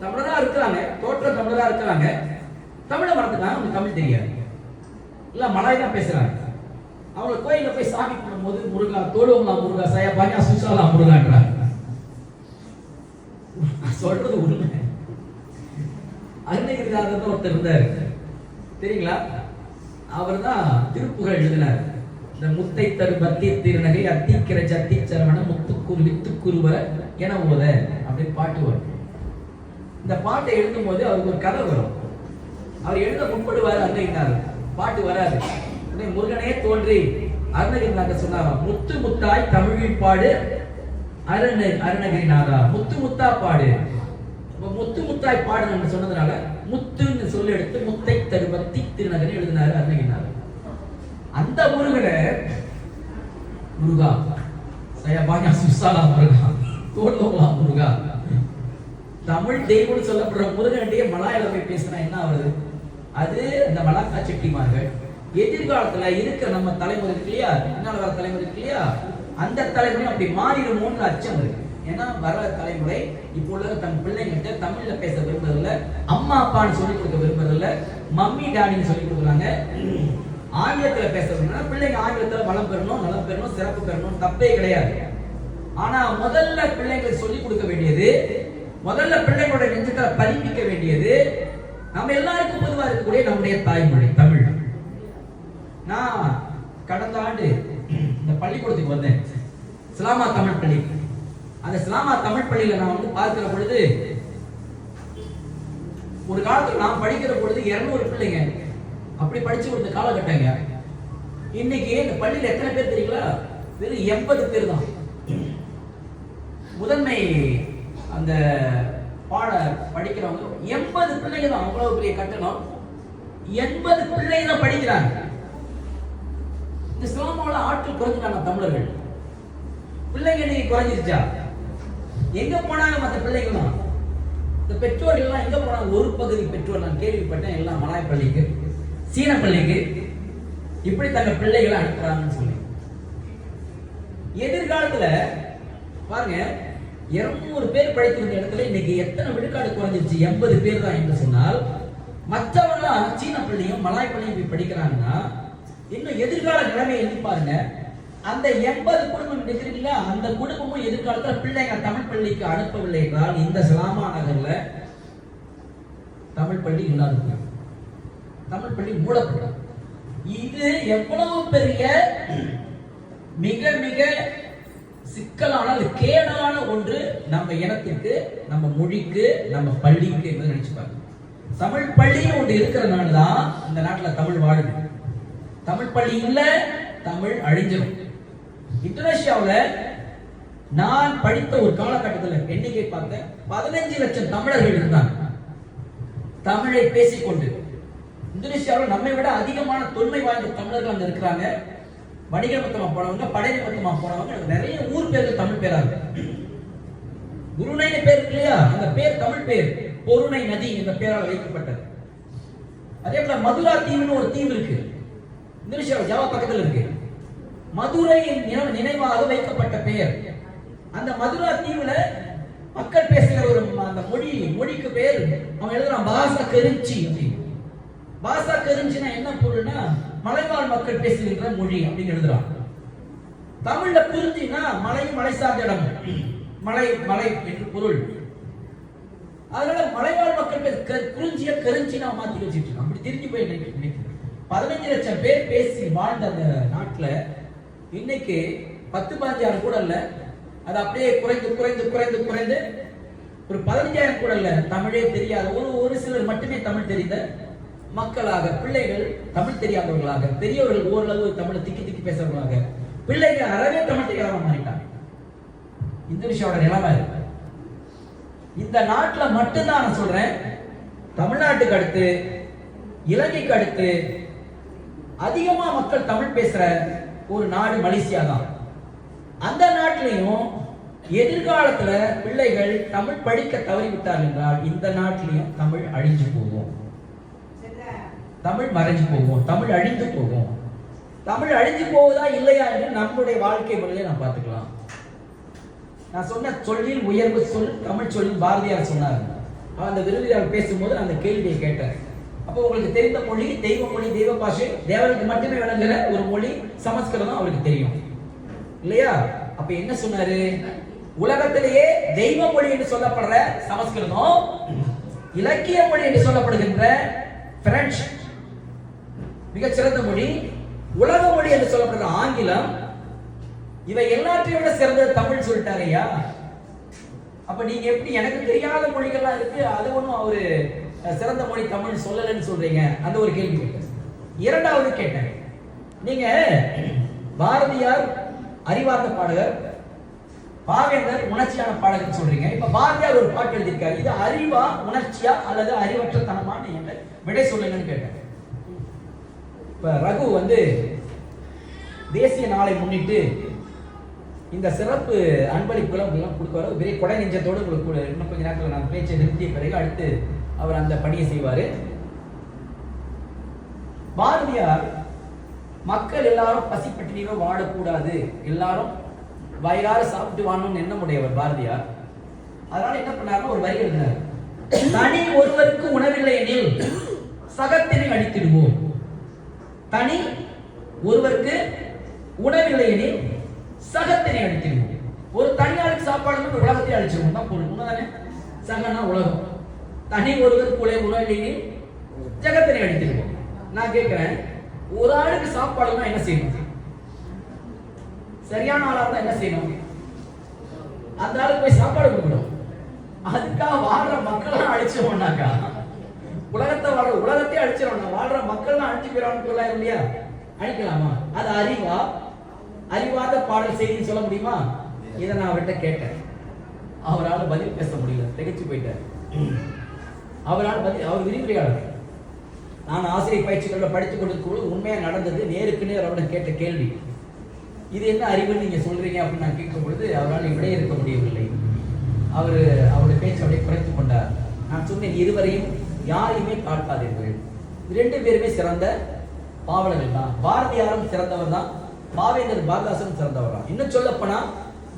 தமிழரா இருக்கிறாங்க, தோற்ற தமிழரா இருக்கிறாங்க, தமிழை மறந்துட்டாங்க. அவங்க தமிழ் தெரியாது, இல்ல மலாய் தான் பேசுறாங்க. அவங்க கோயில போய் சாமி கும்பிடும்போது முருகா தோடுவங்களா முருகா சயா பாஞ்சா சுசாலா முருகான்றாங்க. சொல்றது உண்மை. அருணகிரிநாதர் ஒருத்தர் இருந்தாரு தெரியுங்களா? அவர் தான் திருப்புகழ் எழுதினார். இந்த முத்தை தரு பத்தி திருநகை அத்திக்கிற ஜத்தி சரவண முத்துக்குரு வித்துக்குருவர என ஓத அப்படி பாட்டு வரும். இந்த பாட்டை எழுதும் போது அவருக்கு ஒரு கதை வரும். அவர் எழுத முன்படுவார் அருணகிரிநாதர், பாட்டு வராது. முருகனே தோன்றி அருணகிரிநாதர் சொன்னாராம், முத்து முத்தாய் தமிழில் பாடு அருணகிரிநாதா, முத்து முத்தா பாடு. முத்து முத்தாய் பாடு சொன்னதுனால முத்துன்னு சொல்லி எடுத்து முத்தை தருபத்தி திருநகரை எழுதினாரு அருணகிரிநாதர். அந்த முருகனை முருகா சயபாயா சுசாலா முருகா தோட்டோலா முருகா தமிழ் தெய்வம்னு சொல்லப்படுற முருகனுடைய மலாயாள போய் பேசினா என்ன ஆகுது? அது அந்த மலாக்கா செட்டிமார்கள் எதிர்காலத்துல இருக்கிற நம்ம தலைமுறை இருக்கு இல்லையா, என்னால வர தலைமுறை இருக்கு இல்லையா, அந்த தலைமுறை அப்படி மாறிடுமோன்னு அச்சம் இருக்கு. ஏன்னா வர தலைமுறை இப்போ உள்ள தன் பிள்ளைங்கிட்ட தமிழ்ல பேச விரும்புறதில்ல, அம்மா அப்பான்னு சொல்லி கொடுக்க விரும்புறதில்ல, மம்மி டாடின்னு சொல்லி கொடுக்குறாங்க. ஆங்கிலத்துல பேச விரும்புனா பிள்ளைங்க ஆங்கிலத்துல வளம் பெறணும், நலம் பெறணும், சிறப்பு பெறணும், தப்பே கிடையாது. ஆனா முதல்ல பிள்ளைங்களுக்கு சொல்லி கொடுக்க வேண்டியது, முதல்ல பிள்ளைங்களோட நெஞ்சத்தை பதிப்பிக்க வேண்டியது நம்ம எல்லாருக்கும் பொதுவா இருக்கக்கூடிய நம்முடைய தாய்மொழி தமிழ். நான் கடந்த ஆண்டு இந்த பள்ளிக்கூடத்துக்கு வந்தேன், இஸ்லாமா தமிழ் பள்ளி. அந்த இஸ்லாமா தமிழ் பள்ளியில நான் வந்து பார்க்கிற பொழுது, ஒரு காலத்துல நான் படிக்கிற பொழுது 200 பிள்ளைங்க அப்படி படிச்சு கொடுத்த காலகட்டங்க. இன்னைக்கு இந்த பள்ளியில எத்தனை பேர் தெரியுங்களா? வெறும் 80 பேர் தான். முதன்மை அந்த பாட படிக்கிறவங்க 80 பிள்ளைங்க தான். அவ்வளவு பெரிய கட்டணம், 80 பிள்ளைங்க தான் படிக்கிறாங்க. இந்த இஸ்லாமாவுல ஆட்கள் குறைஞ்சிட்டாங்க தமிழர்கள். பிள்ளைங்க நீங்க குறைஞ்சிருச்சா? எங்க போனாங்க மற்ற பிள்ளைங்களாம்? இந்த பெற்றோர்கள் எல்லாம் எங்க போனாங்க? ஒரு பகுதி பெற்றோர் நான் கேள்விப்பட்டேன், எல்லாம் மலாய் பள்ளிக்கு, சீன பள்ளிக்கு இப்படி தங்க பிள்ளைகளை அனுப்புறாங்கன்னு சொல்லி. எதிர்காலத்துல பாருங்க, 200 பேர் படித்திருந்த இடத்துல இன்னைக்கு எத்தனை விழுக்காடு குறைஞ்சிருச்சு? 80 பேர் தான் என்று சொன்னால், மற்றவங்களாம் சீன பள்ளியும் மலாய் பள்ளியும் போய் படிக்கிறாங்கன்னா இன்னும் எதிர்கால நிலைமை எண்ணி பாருங்க. அந்த 80 குடும்பம் இருக்கிறீங்கள, அந்த குடும்பமும் எதிர்காலத்தில் பிள்ளைங்க தமிழ் பள்ளிக்கு அனுப்பவில்லை என்றால் இந்த சலாமா நகர்ல தமிழ் பள்ளி இல்லாத, தமிழ் பள்ளி மூடப்படும். இது எவ்வளவு பெரிய மிக மிக சிக்கலான கேடான ஒன்று நம்ம இனத்திற்கு, நம்ம மொழிக்கு, நம்ம பள்ளிக்கு என்று நினைச்சு பாருங்க. தமிழ் பள்ளின்னு ஒன்று இருக்கிறனால தான் இந்த நாட்டில் தமிழ் வாழுது. தமிழ் பள்ளி இல்ல, தமிழ் அழிஞ்சிடும். இந்தோனேஷியாவில் நான் படித்த ஒரு காலகட்டத்தில் எண்ணிக்கை பார்த்தேன், 15 லட்சம் தமிழர்கள் இருந்தாங்க தமிழை பேசிக்கொண்டு. இந்தோனேஷியாவில் நம்மை விட அதிகமான தொன்மை வாய்ந்த தமிழர்கள் அங்க இருக்கிறாங்க. வணிக மொத்தமா போனவங்க, படையை மொத்தமா போனவங்க, நிறைய ஊர் பேர்கள் தமிழ் பேரா இருக்கு. குருணைன்னு பேர் இருக்கு இல்லையா, அந்த பேர் தமிழ் பேர், பொருணை நதி என்ற பெயரால் வைக்கப்பட்டது. அதே போல மதுரா தீவுன்னு ஒரு தீவு இருக்கு இந்தோனேஷியாவில், ஜாவா பக்கத்தில் இருக்கு. மதுரையின் நினைவாக வைக்கப்பட்ட பெயர். அந்த மதுரா தீவுல மக்கள் பேசுகிற ஒரு அந்த மொழிக்கு பேர் அவன் எழுதுறான் பாசா கெரிஞ்சி அப்படின்னு. பாசா கெரிஞ்சினா என்ன பொருள்னா மலைவாழ் மக்கள் பேசுகின்ற மொழி அப்படின்னு எழுதுறான். தமிழ்ல குறிஞ்சினா மலையும் மலை சார்ந்த இடம், மலை மலை என்று பொருள். அதனால மலைவாழ் மக்கள் குறிஞ்சிய கெரிஞ்சினா மாத்தி வச்சுட்டு அப்படி திரும்பி போய் நினைக்கிறேன். 15 லட்சம் பேர் பேசி வாழ்ந்த அந்த நாட்டுல இன்னைக்கு 10-15 கூட இல்ல, அது அப்படியே குறைந்து குறைந்து குறைந்து குறைந்து ஒரு 15,000 கூட இல்ல, தமிழே தெரியாத ஒரு சிலர் மட்டுமே தமிழ் தெரிந்த மக்களாக, பிள்ளைகள் தமிழ் தெரியாதவர்களாக, பெரியவர்கள் ஓரளவு தமிழை திக்கி திக்கி பேசுறவர்களாக, பிள்ளைகள் அறவே தமிழ் தெரியாதவங்க மாறிட்டாங்க. இந்தோனேஷியாவோட நிலைமை இருக்கு. இந்த நாட்டுல மட்டும்தான் நான் சொல்றேன், தமிழ்நாட்டுக்கு அடுத்து இலங்கைக்கு அடுத்து அதிகமா மக்கள் தமிழ் பேசுற ஒரு நாடு மலேசியா தான். அந்த நாட்டிலையும் எதிர்காலத்துல பிள்ளைகள் தமிழ் படிக்க தவறிவிட்டார் என்றால் இந்த நாட்டிலையும் தமிழ் அழிஞ்சு போகும், தமிழ் மறைஞ்சு போகும், தமிழ் அழிந்து போகும். தமிழ் அழிஞ்சு போவதா இல்லையா என்று நம்முடைய வாழ்க்கை முறையில நான் பார்த்துக்கலாம். நான் சொன்ன சொல்லில் உயர்வு சொல் தமிழ் சொல்லில் பாரதியார் சொன்னார். அந்த விருதுகள் பேசும்போது அந்த கேள்வியை கேட்டார். அப்போ உங்களுக்கு தெரிந்த மொழி தெய்வ மொழி, தெய்வ பாஷை, தேவனுக்கு மட்டுமே விளங்குற ஒரு மொழி சமஸ்கிருதம் அவருக்கு தெரியும் இல்லையா? அப்ப என்ன சொன்னாரு? உலகத்திலேயே தெய்வ மொழி என்று சொல்லப்படுற சமஸ்கிருதம், இலக்கிய மொழி என்று சொல்லப்படுகின்ற பிரெஞ்சு மிகச்சிறந்த மொழி, உலக மொழி என்று சொல்லப்படுற ஆங்கிலம், இவை எல்லாத்தையும் விட சிறந்த தமிழ் சொல்லிட்டாரையா. அப்ப நீங்க எப்படி எனக்கு தெரியாத மொழிகள்லாம் இருக்கு, அது ஒன்றும் அவரு சிறந்த மொழி தமிழ் சொல்லலன்னு சொல்றீங்க? அந்த ஒரு கேள்வி கேட்டேன். இரண்டாவது கேட்டேன், நீங்க பாரதியார் அறிவார்ந்த பாடகர், பாவேந்தர் உணர்ச்சியான பாடகர் சொல்றீங்க. இப்ப பாரதியார் ஒரு பாட்டு எழுதியிருக்காரு, இது அறிவா உணர்ச்சியா அல்லது அறிவற்ற தனமான என்ன விடை சொல்லுங்கன்னு கேட்டேன். இப்ப ரகு தேசிய நாளை முன்னிட்டு இந்த சிறப்பு அன்பளிப்புகளை உங்களுக்கு கொடுக்குவார். பெரிய கொடை நெஞ்சத்தோடு உங்களுக்கு இன்னும் கொஞ்ச நேரத்தில் நான் பேச்சை நிறுத்திய பிறகு அடுத்து அவர் அந்த பணியை செய்வார். பாரதியார் மக்கள் எல்லாரும் பசி பட்டினியோ வாழக்கூடாது, எல்லாரும் வயிறார சாப்பிட்டு வாழணும்னு எண்ணம் உடையவர் பாரதியார். அதனால என்ன பண்ணாருன்னா ஒரு வரி எழுதினார், தனி ஒருவருக்கு உணவில்லை எனில் சகத்தினை அழித்திடுவோம். தனி ஒருவருக்கு உணவில்லை எனில் சகத்தினை அழித்திடுவோம். ஒரு தனியாருக்கு சாப்பாடு உலகத்தை அழிச்சிருவோம் தான் பொருள். உண்மைதானே? சகனா உலகம், தனி ஒருவருக்கு உணவில்லை ஜகத்தினை அழித்திடுவோம். நான் கேட்கிறேன், ஒரு ஆளுக்கு சாப்பாடுனா என்ன செய்யணும்? சரியான ஆளா இருந்தா என்ன செய்யணும்? அந்த ஆளுக்கு போய் சாப்பாடு கொடுக்கணும். அதுக்காக வாழ்ற மக்கள் அழிச்சிருவோம்னாக்கா உலகத்தை அழிச்சிடணும். வாழ்ற மக்கள் அழிச்சு போயிடலாம் இல்லையா? அழிக்கலாமா? அது அறிவா? அறிவாத பாடல் செய்தின்னு சொல்ல முடியுமா? இதை நான் அவர்கிட்ட கேட்டேன். அவரால் பதில் பேச முடியல, திகைச்சு போயிட்டார். அவரால் பதில், அவர் விரிவுரையாளர், நான் ஆசிரியர் பயிற்சிகளில் படித்துக் கொண்டிருக்கும் உண்மையா நடந்தது, நேருக்கு நேர் அவரிடம் கேட்ட கேள்வி. இது என்ன அறிவுன்னு நீங்க சொல்றீங்க அப்படின்னு நான் கேட்கும் பொழுது அவரால் இப்படியே இருக்க முடியவில்லை. அவருடைய பேச்சு அப்படியே குறைத்துக் கொண்டார். நான் சொன்னேன், இருவரையும் யாரையுமே காட்டாதீர்கள், 2 பேருமே சிறந்த பாவலர்கள் தான். பாரதியாரும் சிறந்தவர் தான், பாவேந்தர் பாரதாசனும் சிறந்தவர் தான். இன்னும் சொல்ல போனா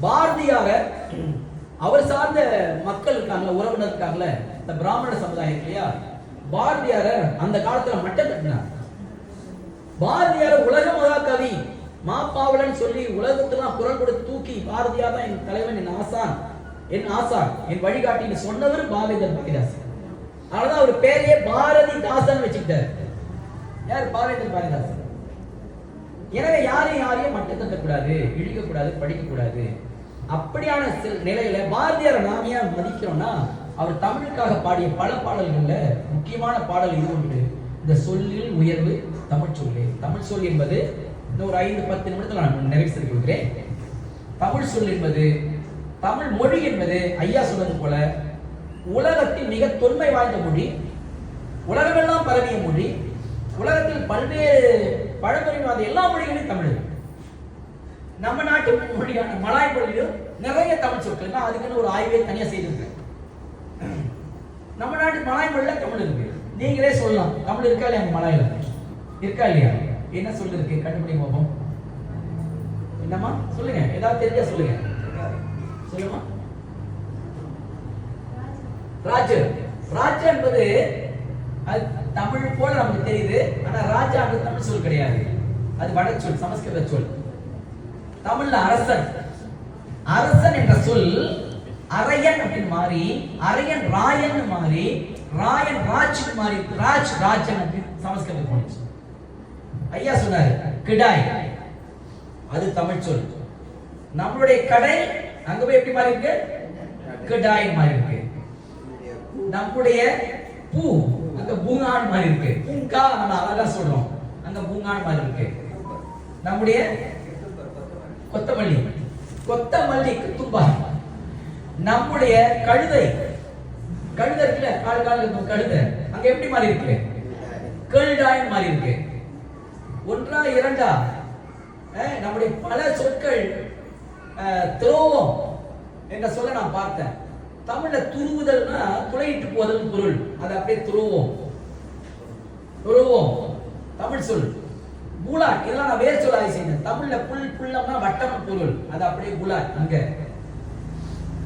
பாரதியார அவர் சார்ந்த மக்கள் இருக்காங்கல்ல, உறவினர் இருக்காங்கல்ல, இந்த பிராமண சமுதாயம் இல்லையா, பாரதியார அந்த காலத்துல மட்டம் தட்டினார். பாரதியார உலக மகாகவி மாப்பாவலன் சொல்லி உலகத்தெல்லாம் குரல் கொடுத்து தூக்கி பாரதியார் தான் என் தலைவன், என் ஆசான், என் வழிகாட்டின்னு சொன்னவர் பாவேந்தர் பாரதிதாசன். அதனால அவர் பேரையே பாரதிதாசன் வச்சுக்கிட்டார். யார்? பாவேந்தர் பாரதிதாசன். எனவே யாரையும் மட்டம் தட்டக்கூடாது, இழிக்கக்கூடாது, படிக்கக்கூடாது. அப்படியான நிலையில பாரதியாரை நாம ஏன் மதிக்கிறோம்னா, அவர் தமிழுக்காக பாடிய பல பாடல்கள்ல முக்கியமான பாடல் இது உண்டு. இந்த சொல்லில் உயர்வு தமிழ் சொல்லே. தமிழ் சொல் என்பது இன்னும் ஒரு 5-10 நிமிடத்தில் நான் நிறைவு செய்து கொள்கிறேன். தமிழ் சொல் என்பது, தமிழ் மொழி என்பது ஐயா சொன்னது போல உலகத்தின் மிக தொன்மை வாய்ந்த மொழி, உலகமெல்லாம் பரவிய மொழி. உலகத்தில் பல்வேறு பழங்குடியின எல்லா மொழிகளையும் தமிழ். நம்ம நாட்டு மொழியான மலாய் மொழியிலும் நிறைய தமிழ் சொற்கள். நான் அதுக்குன்னு ஒரு ஆய்வே தனியா செய்திருக்கேன். நம்ம நாட்டு மலாய் மொழியில தமிழ் இருக்கு. நீங்களே சொல்லலாம், தமிழ் இருக்கா இல்லையா? மலாயில இருக்கா இல்லையா? என்ன சொல்லு இருக்கு? கண்டுபிடி பார்ப்போம். என்னம்மா சொல்லுங்க, ஏதாவது தெரிஞ்சா சொல்லுங்க. சொல்லுமா. ராஜா. ராஜா என்பது அது தமிழ் போல நமக்கு தெரியுது. ஆனா ராஜா என்பது தமிழ் சொல் கிடையாது, அது வட சொல், சமஸ்கிருத சொல். தமிழ்ல அரசன். அரசன் என்ற சொல் அரையன் அப்படின்னு மாறி, அரையன் ராயன் மாறி, ராயன் ராஜ் மாறி, ராஜ் ராஜன் அப்படின்னு சமஸ்கிருதம் போனுச்சு. ஐயா சொன்னாரு கிடாய், அது தமிழ் சொல். நம்மளுடைய கடை அங்க போய் எப்படி மாறி இருக்கு? கிடாய் மாறி இருக்கு. நம்முடைய பூ அங்க பூங்கான் மாறி இருக்கு. பூங்கா நம்ம அழகா சொல்றோம், அங்க பூங்கான் மாறி இருக்கு. நம்முடைய கொத்தமல்லி, கொத்தமல்லி குத்தும்பா. நம்முடைய கழுதை, கழுதை இருக்குல்ல, கால் இருக்கும் கழுதை, அங்க எப்படி மாறி இருக்கு? கேள்டாய் மாறி இருக்கு. ஒன்றா இரண்டா? நம்முடைய பல சொற்கள் துரோவம் என்ற சொல்ல நான் பார்த்தேன். தமிழ்ல துருவுதல்னா துளையிட்டு போதல் பொருள், அது அப்படியே துருவோம். துருவோம் தமிழ் சொல். பூலாட், இதெல்லாம் நான் வேறு சொல்லாய் செய்தேன். தமிழ்ல புல் புல்லம்னா வட்டம் பொருள், அது அப்படியே பூலாட் அங்க.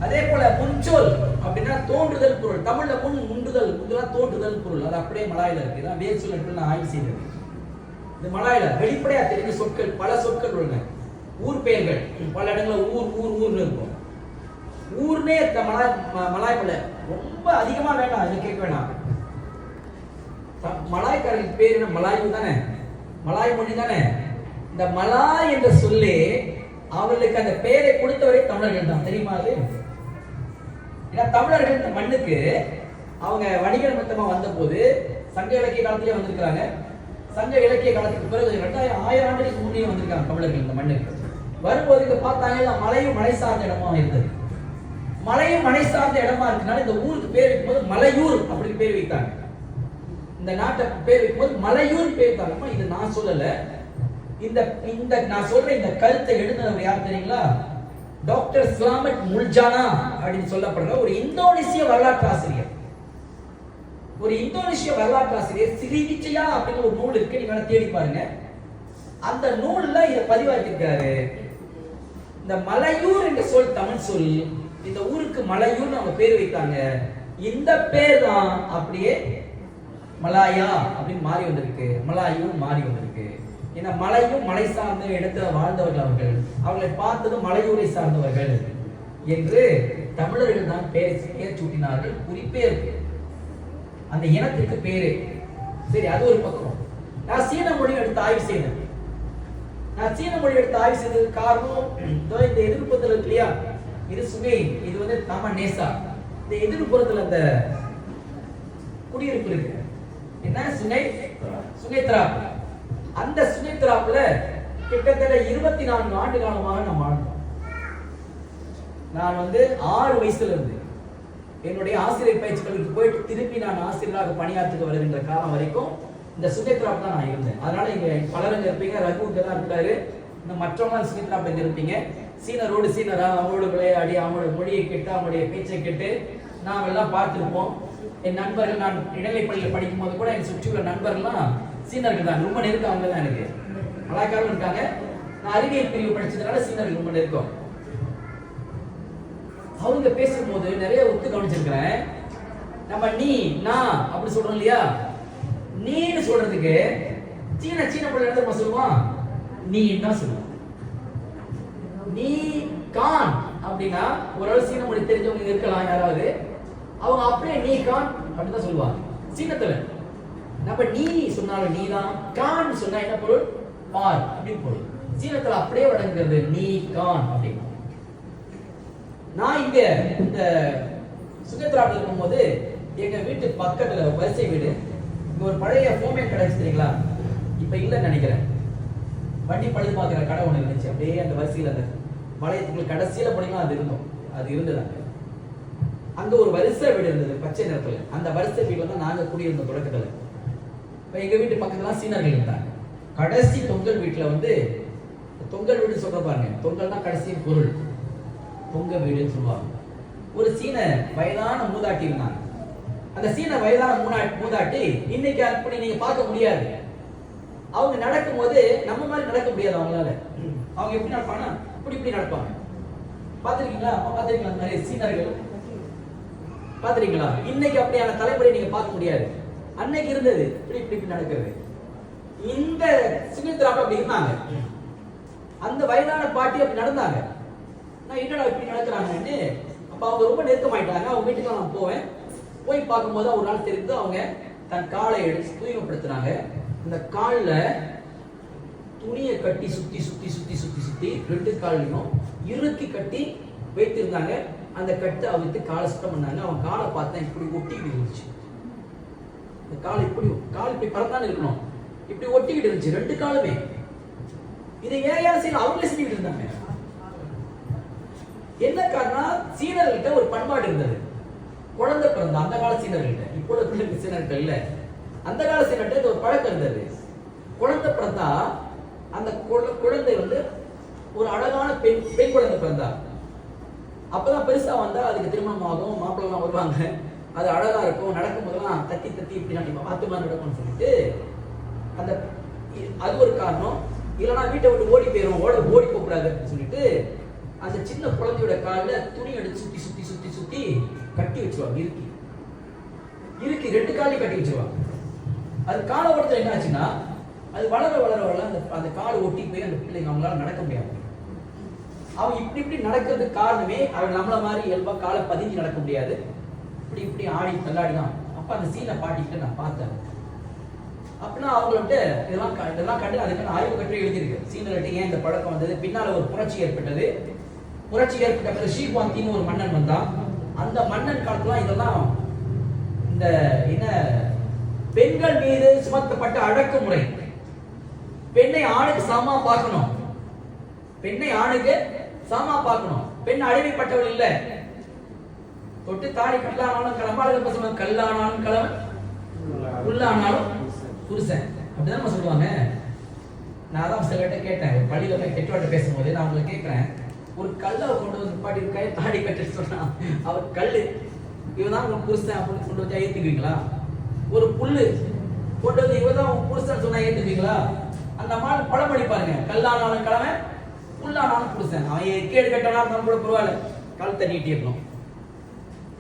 அதே போல முன்சொல் அப்படின்னா தோன்றுதல் பொருள். தமிழ்ல முன் முண்டுதல், முந்துதல் தோன்றுதல் பொருள், அது அப்படியே மலாயில இருக்கு. இதான் வேறு சொல் என்று நான் ஆய்வு செய்தேன். இந்த மலாயில வெளிப்படையா தெரிஞ்ச சொற்கள், பல சொற்கள் உள்ளன. ஊர் பெயர்கள் பல இடங்கள்ல ஊர் ஊர் ஊர்னு இருக்கும். ஊர்னே மலாய்ல ரொம்ப அதிகமா வேண்டாம், இது கேட்க வேண்டாம். மலாய்க்காரர்கள் பேர் என்ன? மலாய் தானே, மலாய் மொழி தானே. இந்த மலாய் என்ற சொல்லே அவர்களுக்கு அந்த பெயரை கொடுத்தவரை தமிழர்கள் தான், தெரியுமா? அது ஏன்னா தமிழர்கள் இந்த மண்ணுக்கு அவங்க வணிக நிமித்தமா வந்த போது சங்க இலக்கிய காலத்திலே வந்திருக்கிறாங்க. சங்க இலக்கிய காலத்துக்கு பிறகு 2000 ஆண்டுகளுக்கு முன்னே வந்திருக்காங்க தமிழர்கள் இந்த மண்ணுக்கு. வரும்போது இங்க பார்த்தாங்க மலையும் மலை சார்ந்த இடமா இருந்தது. மலையும் மலை சார்ந்த இடமா இருக்கனால இந்த ஊருக்கு பேர் வைக்கும்போது மலையூர் அப்படி பேர் வைத்தாங்க. இந்த நாட்டை பேர் வைக்கும்போது மலையூர் பேர் வைத்தாங்க. இது நான் சொல்லல, இந்த நான் சொல்ற இந்த கருத்தை எழுதினவர் யார் தெரியுங்களா? டாக்டர் ஸ்லாமட் முல்ஜானா அப்படின்னு சொல்லப்படுற ஒரு இந்தோனேசிய வரலாற்று ஆசிரியர். ஒரு இந்தோனேசிய வரலாற்று ஆசிரியர் சிரிவிச்சையா அப்படின்னு ஒரு நூல் இருக்கு, நீங்க தேடி பாருங்க. அந்த நூல்ல இதை பதிவாக்கியிருக்காரு. இந்த மலையூர் என்ற சொல் தமிழ் சொல். இந்த ஊருக்கு மலையூர்னு அவங்க பேர் வைத்தாங்க. இந்த பேர் தான் அப்படியே மலாயா அப்படின்னு மாறி வந்திருக்கு, மலாயூர் மாறி வந்திருக்கு. ஏன்னா மலையும் மலை சார்ந்த இடத்துல வாழ்ந்தவர்கள் அவர்களை பார்த்ததும் மலையூரை சார்ந்தவர்கள் என்று தமிழர்கள் தான் பேர் சூட்டினார்கள். குறிப்பே இருக்கு அந்த இனத்திற்கு பேரு. சரி, அது ஒரு பக்கம். நான் சீன மொழி எடுத்து ஆய்வு செய்தேன். நான் சீன மொழி எடுத்து ஆய்வு செய்ததுக்கு காரணம் இந்த எதிர்ப்புறத்தில் இருக்கு இல்லையா, இது சுகை, இது வந்து தம நேசா. இந்த எதிர்ப்புறத்தில் அந்த குடியிருப்பு இருக்கு, என்ன சுகைத்ரா. அந்த சுகைத்ராப்ல கிட்டத்தட்ட 24 ஆண்டு காலமாக நான் வாழ்ந்தோம். நான் வந்து 6 வயசுல இருந்து என்னுடைய ஆசிரியர் பயிற்சிகளுக்கு போயிட்டு திருப்பி நான் ஆசிரியராக பணியாற்றுக்கு வருகின்ற காலம் வரைக்கும் இந்த சுகைத்ராப் தான் நான் இருந்தேன். அதனால இங்க பலருங்க இருப்பீங்க, ரகு இங்க தான் இருக்காரு, இன்னும் மற்றவங்க சுகைத்ராப் இங்க இருப்பீங்க. சீனரோடு சீனரா அவங்களோட விளையாடி அவங்களோட மொழியை கேட்டு அவங்களுடைய பேச்சை கேட்டு நாம் எல்லாம் பார்த்துருப்போம். என் நண்பர்கள், நான் இடைநிலை பள்ளியில் படிக்கும் போது கூட என் சுற்றியுள்ள நண்பர்கள்லாம் சீனர்கள் தான், ரொம்ப நெருக்கம் அவங்க தான். எனக்கு மலாய்க்காரர்கள் இருக்காங்க, நான் அறிவியல் பிரிவு படிச்சதுனால சீனர்கள் ரொம்ப நெருக்கம். அவங்க பேசும்போது நிறைய ஒத்து கவனிச்சிருக்கிறேன். நம்ம நீ நான் அப்படி சொல்றோம் இல்லையா, நீன்னு சொல்றதுக்கு சீன பிள்ளை என்ன சொல்லுவான், நீ தான் சொல்லுவான். நீ கான் அப்படின்னா ஒரு சீன மொழி தெரிஞ்சவங்க இருக்கலாம் யாராவது, அவங்க அப்படியே நீ கான் அப்படின்னு தான் சொல்லுவாங்க சீனத்துல. நம்ம நீ சொன்னாலும் நீ தான், கான் சொன்னா என்ன பொருள், பார் அப்படின்னு பொருள். சீனத்துல அப்படியே வழங்குறது நீ கான் அப்படின்னு. நான் இங்க இந்த சுகத்ராவில் இருக்கும்போது எங்க வீட்டு பக்கத்துல வரிசை வீடு, இங்க ஒரு பழைய ஹோம்மேட் கடை தெரியுங்களா, இப்ப இல்லைன்னு நினைக்கிறேன். வண்டி பழுது பார்க்குற கடை ஒன்று இருந்துச்சு. அப்படியே அந்த வரிசையில் அந்த வளையத்துக்குள்ள கடைசியில போனீங்கன்னா அது இருந்தோம், அது இருந்ததாங்க. அங்க ஒரு வரிசை வீடு இருந்தது பச்சை நிறத்துல. அந்த வரிசை வீடுல தான் நாங்க குடியிருந்தோம் தொடக்கத்துல. இப்ப எங்க வீட்டு பக்கத்துல சீனர்கள் இருந்தாங்க. கடைசி தொங்கல் வீட்டுல வந்து, தொங்கல் வீடு சொல்ற பாருங்க, தொங்கல்னா கடைசி பொருள், பொங்க வீடுன்னு சொல்லுவாங்க. ஒரு சீன வயதான மூதாட்டி இருந்தாங்க. அந்த சீன வயதான மூதாட்டி இன்னைக்கு அப்படி நீங்க பார்க்க முடியாது. அவங்க நடக்கும் போது நம்ம மாதிரி நடக்க முடியாது அவங்களால. அவங்க எப்படி நடப்பாங்க, இப்படி நடப்பாங்க. பாத்திருக்கீங்களா? பாத்திருக்கீங்களா? அந்த மாதிரி சீனர்கள் பாத்திருக்கீங்களா? இன்னைக்கு அப்படியான தலைமுறை நீங்க பார்க்க முடியாது. அன்னைக்கு இருந்தது இப்படி நடக்கிறது. இந்த சுமித்ராப்ப அப்படி இருந்தாங்க. அந்த வயதான பாட்டி அப்படி நடந்தாங்க. நான் என்னடா இப்படி நடக்கிறாங்கன்னு, அப்ப அவங்க ரொம்ப நெருக்கமாயிட்டாங்க. அவங்க வீட்டுக்கு நான் போவேன். போய் பார்க்கும்போது ஒரு நாள் தெரிந்து அவங்க தன் காலை எடுத்து தூய்மைப்படுத்தினாங்க. இந்த காலில் துணியை கட்டி சுத்தி ரெண்டு காலையும் இறுக்கி கட்டி வைத்திருந்தாங்க. அந்த கட்டை அவித்து காலை சுத்தம் பண்ணாங்க. அவன் காலை பார்த்தா இப்படி ஒட்டிக்கிட்டு இருந்துச்சு. இந்த கால் இப்படி பறந்தானே இருக்கணும், இப்படி ஒட்டிக்கிட்டு இருந்துச்சு ரெண்டு காலுமே. இதை ஏன் செய்யணும், அவங்களே செஞ்சுக்கிட்டு இருந்தாங்க. என்ன காரணம், சீனர்கள்ட்ட ஒரு பண்பாடு இருந்தது. குழந்தை பிறந்த அந்த கால சீனர்கள்ட்ட, இப்போ உள்ள சீனர்கள் இல்ல, அந்த கால சீனர்கள்ட்ட ஒரு பழக்கம் இருந்தது. குழந்தை பிறந்தா அந்த குழந்தை வந்து ஒரு அழகான பெண் குழந்தை பிறந்தா, அப்பதான் பெருசா வந்தா அதுக்கு திருமணம் ஆகும், மாப்பிள்ளலாம் வருவாங்க, அது அழகா இருக்கும், நடக்கும் போதெல்லாம் தட்டி இப்படி நம்ம பார்த்து மாதிரி நடக்கும்னு சொல்லிட்டு அந்த அது ஒரு காரணம். இல்லைன்னா வீட்டை விட்டு ஓடி போயிடும், ஓடி போகக்கூடாது அப்படின்னு சொல்லிட்டு அந்த சின்ன குழந்தையோட காலில் துணி எடுத்து சுத்தி கட்டி வச்சிருவாங்க. இறுக்கி ரெண்டு காலையும் கட்டி வச்சிருவாங்க. அது கால ஓட்டத்தில் என்ன ஆச்சுன்னா, அது வளர அந்த கால் ஒட்டி போய் அந்த பிள்ளைங்க அவங்களால நடக்க முடியாது. அவங்க இப்படி நடக்கிறதுக்கு காரணமே, அவங்க நம்மள மாதிரி இயல்பா காலை பதிஞ்சு நடக்க முடியாது, இப்படி ஆடி தள்ளாடிதான். அப்ப அந்த சீனை பாட்டிக்கிட்ட நான் பார்த்தேன். அப்படின்னா அவங்கள்ட்ட இதெல்லாம் கண்டு அதுக்கான ஆய்வு கட்டுரை எழுதியிருக்கு. சீனர்கிட்ட ஏன் இந்த பழக்கம் வந்தது, பின்னால ஒரு புரட்சி ஏற்பட்டது. புரட்சி ஏற்பட்ட பிறகு ஷீகுவாந்தின்னு ஒரு மன்னன் வந்தான். அந்த மன்னன் காலத்துல இதெல்லாம் இந்த என்ன பெண்கள் மீது சுமத்தப்பட்ட அடக்குமுறை. பெண்ணை ஆணுக்கு சமமா பார்க்கணும், பெண்ணை ஆணுக்கு சமமா பார்க்கணும். பெண் அடிமைப்பட்டவள் இல்ல. தொட்டு தாடி கல்லானாலும் கிளம்பாலும் கல்லானாலும் கிளவன், உள்ளானாலும் புருஷன், அப்படிதான் நம்ம சொல்லுவாங்க. நான் தான் சில கேட்டேன், ஒரு பள்ளியில போய் கெட்டுவாட்ட பேசும்போது நான் உங்களுக்கு கேட்கிறேன், ஒரு கல்லை கொண்டு வந்து பாட்டி கை தாடி கட்டுன்னு சொன்னா அவர் கல்லு இவதான் உங்க புருஷன் அப்படின்னு கொண்டு வச்சா ஏத்துக்குவீங்களா? ஒரு புல்லு கொண்டு வந்து இவதான் உங்க புருஷன் சொன்னா ஏத்துக்குவீங்களா? அந்த மாதிரி பழமொழி பாருங்க, கல்லானாலும் கிழமை புல்லானாலும் புருஷன். அவன் கேடு கட்டனா இருந்தாலும் கூட பரவாயில்ல, கழுத்தை நீட்டிடணும்.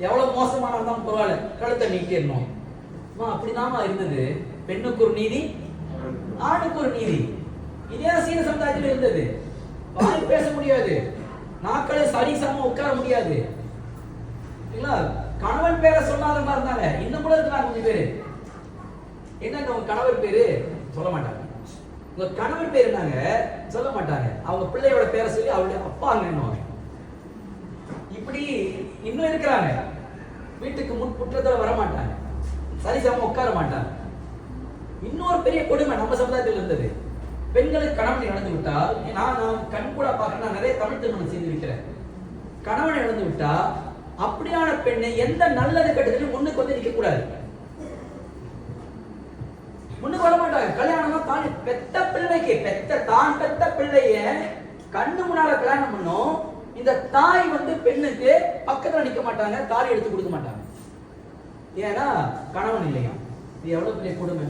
எவ்வளவு மோசமான இருந்தாலும் பரவாயில்ல, கழுத்தை நீட்டிடணும். அப்படிதாமா இருந்தது. பெண்ணுக்கு ஒரு நீதி, ஆணுக்கு ஒரு நீதி. இதே சீன சமுதாயத்தில் இருந்தது. வாய் பேச முடியாது, நாக்களை சரிசமமா உட்கார முடியாது. கணவன் பேரை சொன்னாத மாதிரி இருந்தாங்க. இன்னும் கூட இருக்கிறாங்க கொஞ்சம் பேரு. என்னங்க உங்க கணவர் பேரு சொல்ல மாட்டாங்க. உங்க கணவர் பேரு என்னங்க சொல்ல மாட்டாங்க. அவங்க பிள்ளையோட பேரை சொல்லி அவருடைய அப்பாங்க. இப்படி இன்னும் இருக்கிறாங்க. வீட்டுக்கு முற்றத்துல வர மாட்டாங்க, சரிசமமா உட்கார மாட்டாங்க. இன்னொரு பெரிய கொடுமை நம்ம சமுதாயத்தில் இருந்தது. பெண்களுக்கு கணவனை இழந்து விட்டால், நான் கண் கூட பார்க்க, நான் நிறைய தமிழ் திருமணம் செய்து வைக்கிறேன். கணவனை இழந்து விட்டா அப்படியான பெண்ணை எந்த நல்லது கட்டத்திலும் முன்னுக்கு வந்து நிற்க கூடாது, முன்னுக்கு வர மாட்டாங்க. கல்யாணம் தான் பெத்த பிள்ளைக்கு பெத்த பிள்ளைய கண்ணு முன்னால கல்யாணம் பண்ணும். இந்த தாய் வந்து பெண்ணுக்கு பக்கத்துல நிக்க மாட்டாங்க, தாலி எடுத்து கொடுக்க மாட்டாங்க. ஏன்னா கணவன் இல்லையா. இது எவ்வளவு பெரிய கொடுமை.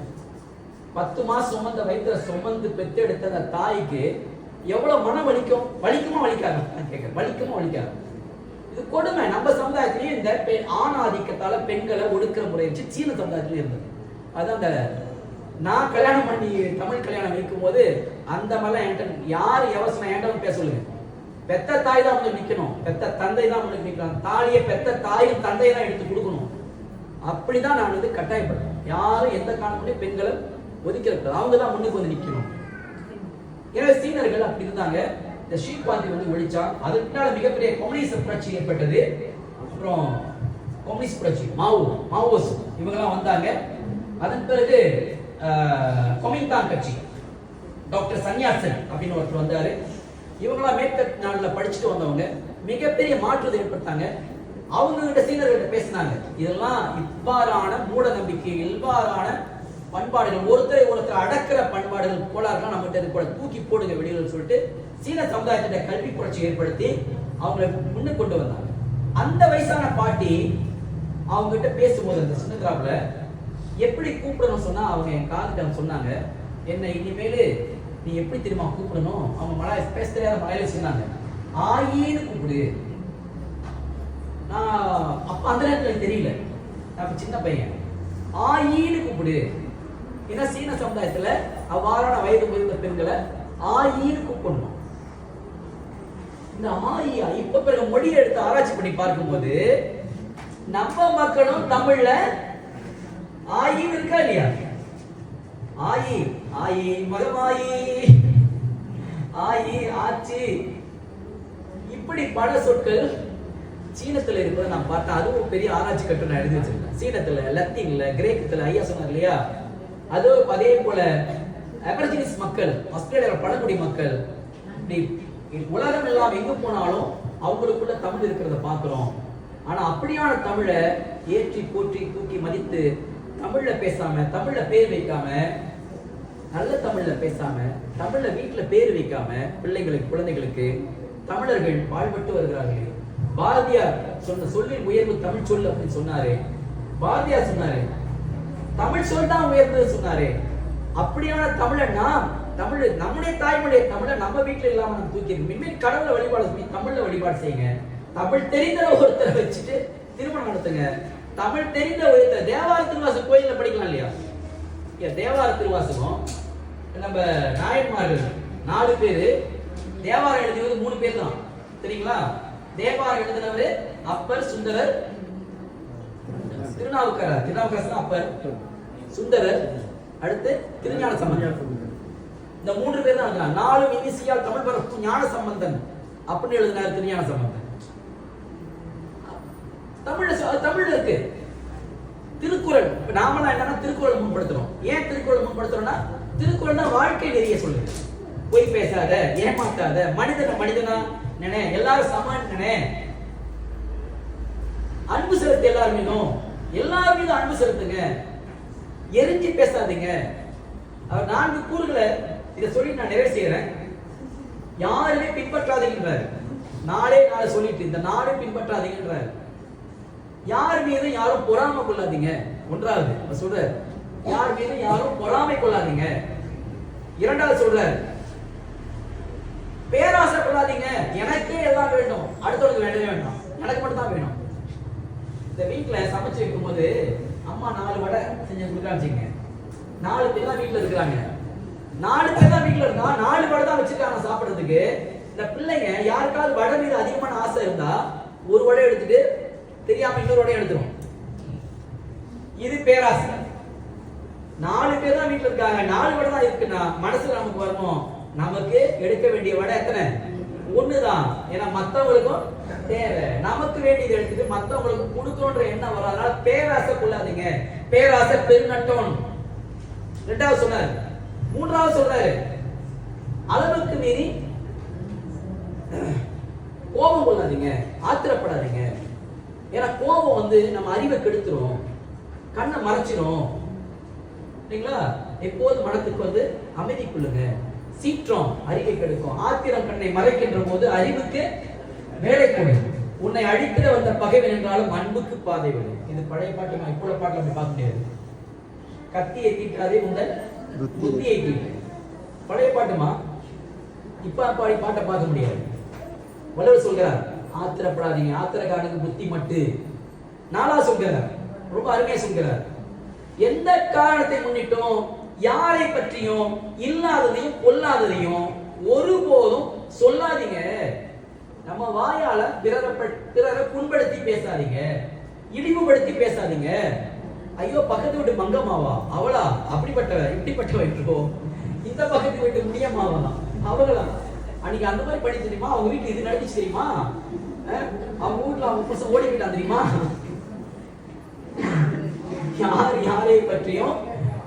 10 மாசம் சுமந்த வயிற்றுல சுமந்து பெற்றெடுத்த அந்த தாய்க்கு எவ்வளவு மனம் வலிக்குமா வலிக்காது? நான் கேட்கிறேன், வலிக்குமா வலிக்காது? இது கொடுமை. நம்ம சமுதாயத்திலேயே இந்த ஆண் ஆதிக்கத்தால பெண்களை ஒடுக்கிற முறை வச்சு சீன சமுதாயத்திலேயே இருந்தது. அதான் அந்த நான் கல்யாணம் பண்ணி தமிழ் கல்யாணம் வைக்கும் போது அந்த மாதிரிலாம் என்கிட்ட யார் எவசனம் என்கிட்ட பேச சொல்லுங்க. பெத்த தாய் தான் உங்களுக்கு நிக்கணும், பெத்த தந்தை தான் உங்களுக்கு நிக்கணும். தாலியை பெத்த தாயும் தந்தையை தான் எடுத்து கொடுக்கணும். அப்படிதான் நான் வந்து கட்டாயப்படுறேன். யாரும் எந்த காரணமும் பெண்களை ஒதுக்கிறது, அவங்க தான் முன்னுக்கு வந்து நிக்கணும். எனவே சீனர்கள் அப்படி இருந்தாங்க. இந்த ஷீபாந்தி வந்து ஒழிச்சா, அதுக்கு பின்னால மிகப்பெரிய கம்யூனிஸ்ட் புரட்சி ஏற்பட்டது. அப்புறம் கம்யூனிஸ்ட் புரட்சி, மாவோஸ் இவங்கெல்லாம் வந்தாங்க. அதன் பிறகு கொமிங்டாங் கட்சி, டாக்டர் சன்யாசன் அப்படின்னு ஒருத்தர் வந்தாரு. இவங்களாம் மேற்கத் நாடுல படிச்சுட்டு வந்தவங்க, மிகப்பெரிய மாற்றத்தை ஏற்படுத்தாங்க. அவங்க கிட்ட சீனர்கிட்ட பேசினாங்க, இதெல்லாம் இவ்வாறான மூட நம்பிக்கைகள், இவ்வாறான பண்பாடுகள், ஒருத்தர் அடக்கிற பண்பாடுகள் கோளாறுலாம் நம்மகிட்ட கூட தூக்கி போடுங்க வெளியில் சொல்லிட்டு சீன சமுதாயத்திட்ட கல்வி புரட்சி ஏற்படுத்தி அவங்களை முன்னு கொண்டு வந்தாங்க. அந்த வயசான பாட்டி அவங்க கிட்ட பேசும்போது அந்த சின்னகிராப்ல எப்படி கூப்பிடணும் சொன்னா, அவங்க என் காதுகிட்ட சொன்னாங்க, என்ன இனிமேல் நீ எப்படி தெரியுமா கூப்பிடணும்? அவங்க மலையாள பேச தெரியாத மலையாள சொன்னாங்க, ஆயின்னு கூப்பிடு. நான் அப்ப அந்த நேரத்தில் தெரியல, நான் சின்ன பையன். ஆயின்னு கூப்பிடு. ஏன்னா சீன சமுதாயத்துல அவ்வாறான வயது முதிர்ந்த பெண்களை ஆயின்னு கூப்பிடணும். இந்த ஆயியா இப்ப பிறகு மொழியை எடுத்து ஆராய்ச்சி பண்ணி பார்க்கும்போது நம்ம மக்களும் தமிழ்ல ஆயின்னு இருக்கா இல்லையா? ஆயி ஆயி மகமாயி ஆயி ஆச்சி, இப்படி பல சொற்கள் சீனத்துல இருப்பதை நான் பார்த்தேன். அதுவும் பெரிய ஆராய்ச்சி கட்டுரை நான் எழுதி வச்சிருக்கேன். சீனத்துல, லத்தீன்ல, கிரேக்கத்துல ஐயா சொன்னார் இல்லையா, அது அதே போல அபரிஜினிஸ் மக்கள், ஆஸ்திரேலியாவில் பழங்குடி மக்கள், உலகம் எல்லாம் எங்க போனாலும் அவங்களுக்குள்ள தமிழ் இருக்கிறத பார்க்கிறோம். ஆனா அப்படியான தமிழை ஏற்றி போற்றி தூக்கி மதித்து தமிழ்ல பேசாம, தமிழ்ல பேர் வைக்காம, நல்ல தமிழ்ல பேசாம, தமிழ்ல வீட்டுல பேர் வைக்காம பிள்ளைங்களுக்கு, குழந்தைகளுக்கு தமிழர்கள் வாழ்பட்டு வருகிறார்கள். பாரதியார் சொன்ன சொல்லின் உயர்வு தமிழ் சொல் அப்படின்னு சொன்னாரு. பாரதியார் சொன்னாரு தமிழ் சொல் தான் உயர்ந்தது சொன்னாரு. அப்படியான தமிழை நாம், தமிழ் நம்முடைய தாய்மொழியை தமிழை நம்ம வீட்டுல இல்லாம நம்ம தூக்கி இனிமேல் கடவுளை வழிபாடு பண்ணி தமிழ்ல வழிபாடு செய்யுங்க. தமிழ் தெரிந்த ஒருத்தரை வச்சுட்டு திருமணம் நடத்துங்க. தமிழ் தெரிந்த ஒருத்தர் தேவார திருவாசகம் கோயில்ல படிக்கலாம் இல்லையா? தேவார திருவாசகம் நம்ம நாயன்மார்கள் 4 பேரு, தேவாரம் எழுதியது 3 பேர் தான் தெரியுங்களா? தேவாரம் எழுதினவரு அப்பர், சுந்தரர், திருநாவுக்கரசர், அப்பர், சுந்தரர், அடுத்து திருஞான சம்பந்தன். இந்த 3 பேர் தான் எழுதினாங்க. 4 இனிசியால் தமிழ் பரப்பு ஞான சம்பந்தன் அப்படின்னு எழுதினார் திருஞான சம்பந்தன். தமிழ்ல இருக்கு. திருக்குறள் நாமெல்லாம் என்னன்னா திருக்குறள் முன்படுத்துறோம். ஏன் திருக்குறள் முன்படுத்துறோம்னா, திருக்குறள் தான் வாழ்க்கை நெறிய சொல்லுது. பொய் பேசாத, ஏமாத்தாத, மனிதனா நினை, எல்லாரும் சமன் நினை, அன்பு செலுத்த, எல்லார் மீதும் அன்பு செலுத்துங்க, எரிஞ்சு பேசாதீங்க. அவர் 4 கூறுகளை இதை சொல்லி நான் நிறைவு செய்யறேன். யாருமே பின்பற்றாதீங்கன்றார். 4 சொல்லிட்டு இந்த 4 பின்பற்றாதீங்கன்றார். யார் மீது யாரும் பொறாமை கொள்ளாதீங்க. 1வது சொல்ற, யார் மீது யாரும் பொறாமை கொள்ளாதீங்க. 2வது சொல்ற, பேராசை கொள்ளாதீங்க. எனக்கே எல்லாம் வேண்டும், அடுத்தவங்களுக்கு வேண்டவே வேண்டாம், எனக்கு மட்டும் தான் வேணும். இந்த வீட்டுல சமைச்சு வைக்கும் போது அம்மா 4 வடை செஞ்சு கொடுக்காச்சுங்க. 4 பேர் தான் வீட்டுல இருக்கிறாங்க. 4 பேர் தான் வீட்டுல இருந்தா 4 வடை தான் வச்சிருக்காங்க சாப்பிடுறதுக்கு. இந்த பிள்ளைங்க யாருக்காவது வடை மீது அதிகமான ஆசை இருந்தா ஒரு வடை எடுத்துட்டு தெரியாம இன்னொரு வடை எடுத்துரும். இது பேராசை. 4 பேர் தான் வீட்டுல இருக்காங்க, 4 வடை தான் இருக்குன்னா மனசுல நமக்கு வரணும், நமக்கு எடுக்க வேண்டிய வடை எத்தனை? 1 தான். ஏன்னா மத்தவங்களுக்கும் தேவை, நமக்கு வேண்டியது எடுத்துட்டு மத்தவங்களுக்கு கொடுக்கணும்ன்ற எண்ணம் வரும். அதனால பேராசை கொள்ளாதீங்க. பேராசை பெருநட்டம். 2வது சொன்னாரு. 3வது சொல்றாரு, அளவுக்கு மீறி கோபம் கொள்ளாதீங்க, ஆத்திரப்படாதீங்க. ஏன்னா கோபம் வந்து நம்ம அறிவை கெடுத்துரும், கண்ணை மறைச்சிடும் இல்லைங்களா? எப்போது மனத்துக்கு வந்து அமைதி கொள்ளுங்க. சீற்றம் அறிவை கெடுக்கும், ஆத்திரம் கண்ணை மறைக்கின்ற போது அறிவுக்கு வேலை கூடும். உன்னை அழித்திட வந்த பகைவன் என்றாலும் அன்புக்கு பாதை விடும். இது பழைய பாட்டு, இப்போ பாட்டுல அப்படி பார்க்க முடியாது. கத்தியை தீட்டாதே உங்கள் புத்தியை தீட்டு. பழைய பாட்டுமா, இப்ப பாட்டை பார்க்க முடியாது. வள்ளுவர் சொல்கிறார், ஆத்திரப்படாதீங்க, ஆத்திரக்காரனுக்கு புத்தி மட்டு. நாளா சொல்கிறார், ரொம்ப அருமையா சொல்கிறார். எந்த காரணத்தை முன்னிட்டும் யாரை பற்றியும் இல்லாததையும் பொல்லாததையும் ஒருபோதும் சொல்லாதீங்க. நம்ம வாயால பிறரை புண்படுத்தி பேசாதீங்க, இழிவுபடுத்தி பேசாதீங்க. ஐயோ பக்கத்து வீட்டு மங்கம்மாவா அவளா அப்படிப்பட்டவ இப்படிப்பட்டவ என்றோ, இந்த பக்கத்து வீட்டு முடியம்மாவா அவங்களா அன்னைக்கு அந்த மாதிரி பண்ணி தெரியுமா, அவங்க வீட்டுல இது நடந்துச்சு தெரியுமா, அவங்க வீட்டுல அவங்க புருஷன் ஓடி போயிட்டான் தெரியுமா. யார் யாரை பற்றியும்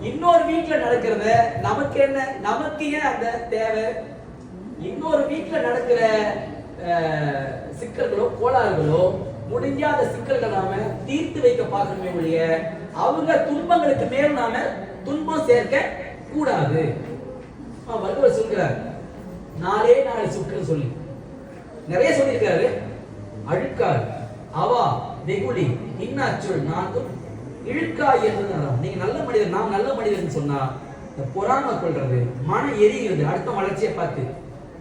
இன்னொரு வீட்டுல நடக்கிறத நமக்கு என்ன, நமக்கு ஏன் அந்த தேவை? இன்னொரு வீட்டுல நடக்கிற சிக்கல்களோ கோளாறுகளோ முடிஞ்ச அந்த சிக்கல்கள் நாம தீர்த்து வைக்க பார்க்கணுமே ஒழிய அவங்க துன்பங்களுக்கு மேல் நாம துன்பம் சேர்க்க கூடாது. வள்ளுவர் சொல்கிறார், 4 சொற்கள் சொல்லி நிறைய சொல்லியிருக்காரு. அழுக்கார், அவா, வெகுளி, இன்னாச்சொல் 4 இழுக்காய் என்று. நீங்க நல்ல மனிதர், நாம் நல்ல மனிதர்னு சொன்னா இந்த பொறாமை கொள்றது, மன எரிகிறது, அடுத்த வளர்ச்சியை பார்த்து